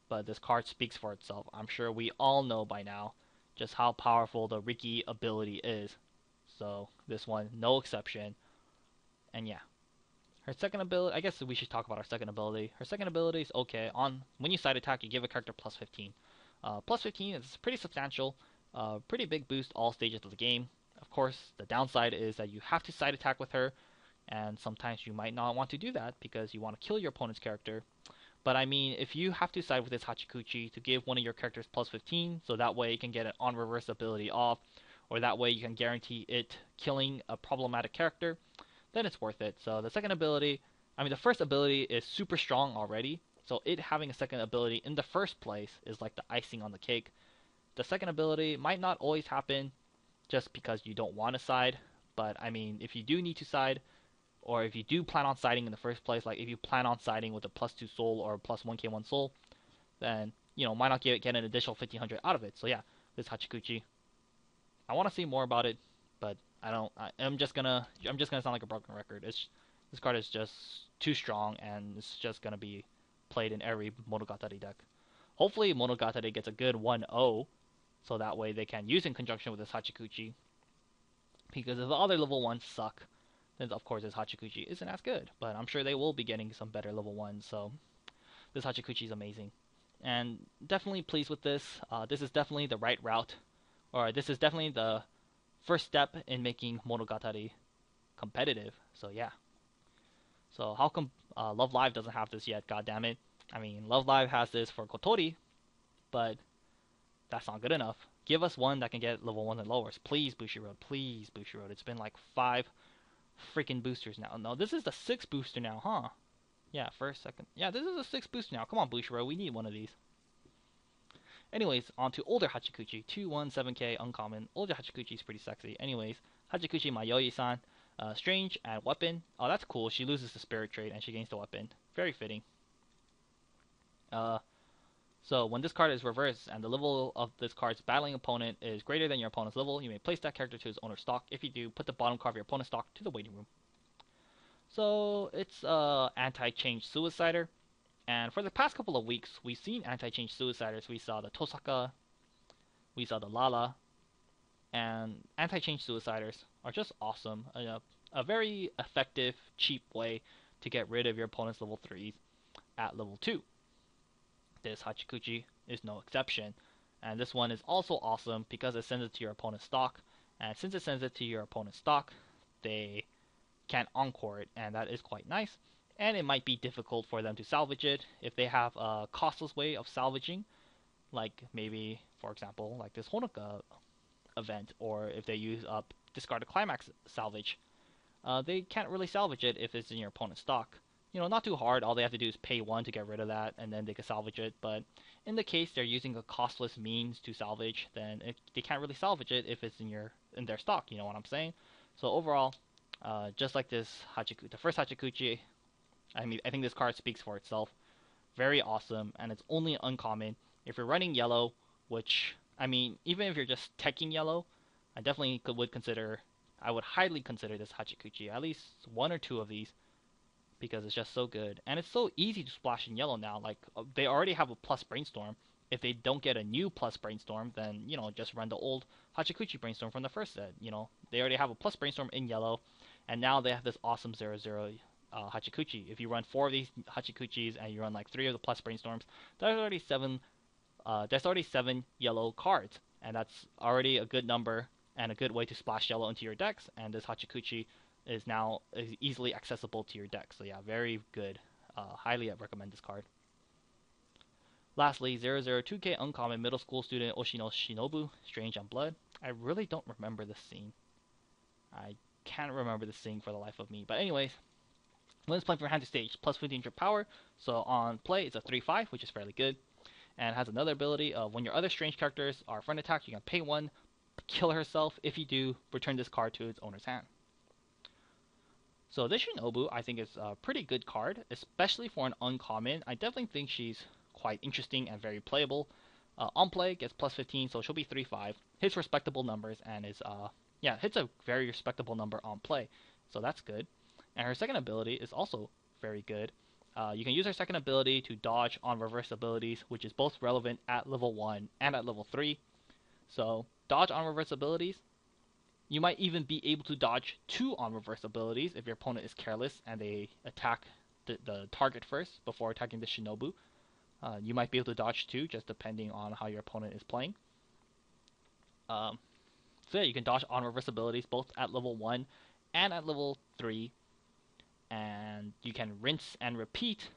but this card speaks for itself. I'm sure we all know by now just how powerful the Riki ability is. So this one, no exception. And yeah. Her second ability, I guess we should talk about her second ability. Her second ability is okay. When you side attack, you give a character plus 15. Plus 15 is pretty substantial, pretty big boost all stages of the game. Of course, the downside is that you have to side attack with her, and sometimes you might not want to do that because you want to kill your opponent's character. But if you have to side with this Hachikuchi to give one of your characters plus 15, so that way you can get an on reverse ability off, or that way you can guarantee it killing a problematic character, then it's worth it. So the second ability, the first ability is super strong already, so it having a second ability in the first place is like the icing on the cake. The second ability might not always happen just because you don't want to side, but if you do need to side, or if you do plan on siding in the first place, like if you plan on siding with a plus 2 soul or plus 1k1 soul, then, might not get an additional 1500 out of it. So yeah, this Hachikuchi, I want to see more about it, but I'm just gonna sound like a broken record. This card is just too strong, and it's just gonna be played in every Monogatari deck. Hopefully Monogatari gets a good 1-0, so that way they can use in conjunction with this Hachikuchi. Because if the other level 1s suck, then of course this Hachikuchi isn't as good. But I'm sure they will be getting some better level 1s, so this Hachikuchi is amazing. And definitely pleased with this. This is definitely the right route, or this is definitely the first step in making Monogatari competitive. So yeah. So how come Love Live doesn't have this yet? God damn it! Love Live has this for Kotori, but that's not good enough. Give us one that can get level 1 and lower. Please, Bushiroad. Please, Bushiroad. It's been like 5 freaking boosters now. No, this is the 6th booster now, huh? Yeah, first, second. Yeah, this is the 6th booster now. Come on, Bushiroad. We need one of these. Anyways, on to older Hachikuchi. 217k uncommon. Older Hachikuchi is pretty sexy. Anyways, Hachikuchi Mayoi-san. Strange and weapon. Oh, that's cool. She loses the spirit trait and she gains the weapon. Very fitting. So when this card is reversed and the level of this card's battling opponent is greater than your opponent's level, you may place that character to his owner's stock. If you do, put the bottom card of your opponent's stock to the waiting room. So it's anti-change suicider. And for the past couple of weeks, we've seen anti-change suiciders. We saw the Tosaka, we saw the Lala, and anti-change suiciders are just awesome. A very effective, cheap way to get rid of your opponent's level 3s at level 2. This Hachikuchi is no exception. And this one is also awesome because it sends it to your opponent's stock. And since it sends it to your opponent's stock, they can't encore it, and that is quite nice. And it might be difficult for them to salvage it if they have a costless way of salvaging, like maybe, for example, like this Honoka event, or if they use discard a climax salvage. They can't really salvage it if it's in your opponent's stock. not too hard. All they have to do is pay 1 to get rid of that, and then they can salvage it. But in the case they're using a costless means to salvage, then they can't really salvage it if it's in their stock. You know what I'm saying? So overall, just like this the first Hachikuchi, I think this card speaks for itself. Very awesome, and it's only uncommon. If you're running yellow, which even if you're just teching yellow, I would highly consider this Hachikuchi. At least 1 or 2 of these, because it's just so good. And it's so easy to splash in yellow now. Like, they already have a plus Brainstorm. If they don't get a new plus Brainstorm, then, just run the old Hachikuchi Brainstorm from the first set. They already have a plus Brainstorm in yellow, and now they have this awesome 0-0 Hachikuchi. If you run 4 of these Hachikuchis and you run like 3 of the plus Brainstorms, there's already 7 yellow cards, and that's already a good number and a good way to splash yellow into your decks, and this Hachikuchi is now easily accessible to your deck. So yeah, very good. Highly recommend this card. Lastly, 002K uncommon middle school student Oshino Shinobu, Strange on Blood. I really don't remember this scene. I can't remember this scene for the life of me. But anyways, when it's playing from hand to stage, plus 1500 power. So on play, it's a 3/5, which is fairly good. And has another ability of when your other strange characters are front attack, you can pay 1, kill herself. If you do, return this card to its owner's hand. So this Shinobu, I think, is a pretty good card, especially for an uncommon. I definitely think she's quite interesting and very playable. On play, gets plus 15, so she'll be 3/5. Hits respectable numbers, and hits a very respectable number on play. So that's good. And her second ability is also very good. You can use her second ability to dodge on reverse abilities, which is both relevant at level 1 and at level 3. So, dodge on reverse abilities. You might even be able to dodge 2 on reverse abilities if your opponent is careless and they attack the target first before attacking the Shinobu. You might be able to dodge 2, just depending on how your opponent is playing. So yeah, you can dodge on reverse abilities both at level 1 and at level 3. And you can rinse and repeat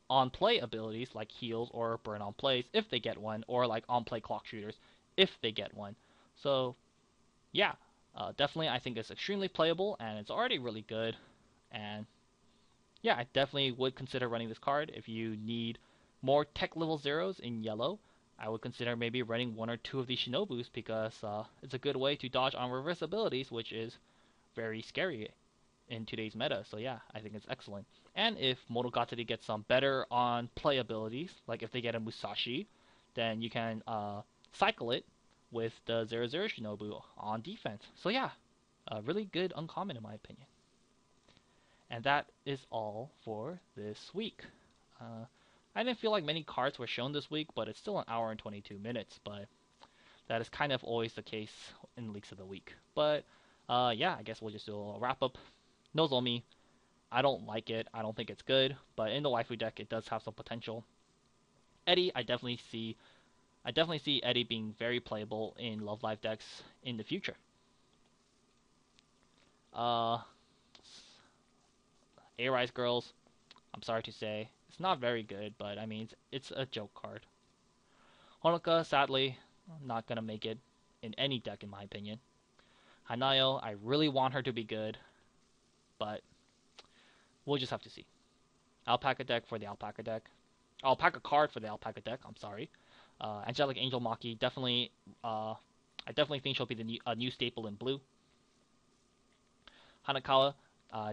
on play abilities like heals or burn on plays if they get one, or like on play clock shooters if they get one. So yeah, definitely I think it's extremely playable, and it's already really good. And yeah, I definitely would consider running this card. If you need more tech level 0s in yellow, I would consider maybe running 1 or 2 of these Shinobus, because it's a good way to dodge on reverse abilities, which is very scary in today's meta. So yeah, I think it's excellent. And if Monogatari gets some better on play abilities, like if they get a Musashi, then you can cycle it with the 0-0 Shinobu on defense. So yeah, a really good uncommon in my opinion. And that is all for this week. I didn't feel like many cards were shown this week, but it's still an hour and 22 minutes. But that is kind of always the case in Leaks of the Week. But yeah, I guess we'll just do a little wrap up. Nozomi, I don't like it. I don't think it's good, but in the waifu deck, it does have some potential. Eddie, I definitely see Eddie being very playable in Love Live decks in the future. A-Rise Girls, I'm sorry to say, it's not very good, but I mean, it's a joke card. Honoka, sadly, not gonna make it in any deck in my opinion. Hanayo, I really want her to be good, but we'll just have to see. Alpaca deck for the Alpaca deck. Alpaca card for the Alpaca deck, I'm sorry. Angelic Angel Maki, definitely, I definitely think she'll be a new staple in blue. Hanakawa,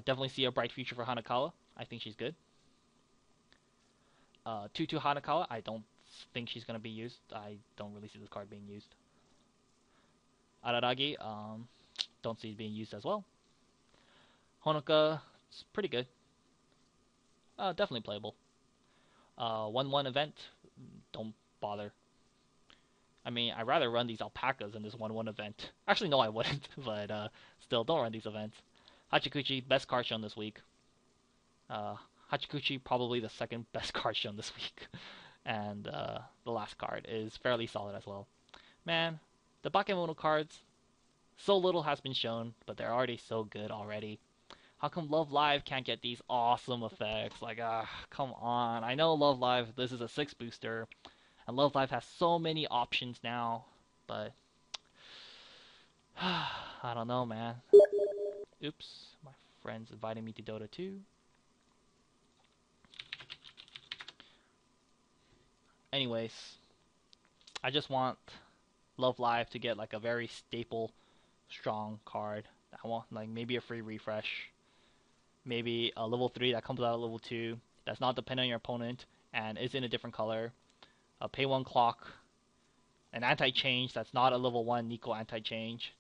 definitely see a bright future for Hanakawa. I think she's good. 2/2 Hanakawa, I don't think she's going to be used. I don't really see this card being used. Araragi, don't see it being used as well. Honoka, it's pretty good. Definitely playable. 1/1 event, don't bother. I mean, I'd rather run these alpacas than this 1/1 event. Actually, no, I wouldn't, but still, don't run these events. Hachikuchi, best card shown this week. Hachikuchi, probably the second best card shown this week. And the last card is fairly solid as well. Man, the Bakemono cards, so little has been shown, but they're already so good already. How come Love Live can't get these awesome effects? Like, come on. I know Love Live, this is a 6 booster, and Love Live has so many options now, but I don't know, man. Oops, my friend's inviting me to Dota 2. anyways, I just want Love Live to get like a very staple, strong card. I want like maybe a free refresh, maybe a level 3 that comes out of level 2 that's not dependent on your opponent and is in a different color. A pay 1 clock, an anti-change that's not a level 1 Nico anti-change.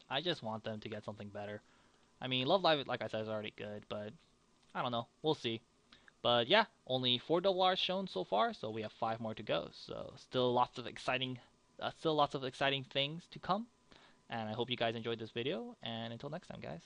I just want them to get something better. I mean, Love Live, like I said, is already good, but I don't know. We'll see. But yeah, only 4 double R's shown so far, so we have 5 more to go. So still lots of exciting things to come. And I hope you guys enjoyed this video, and until next time, guys.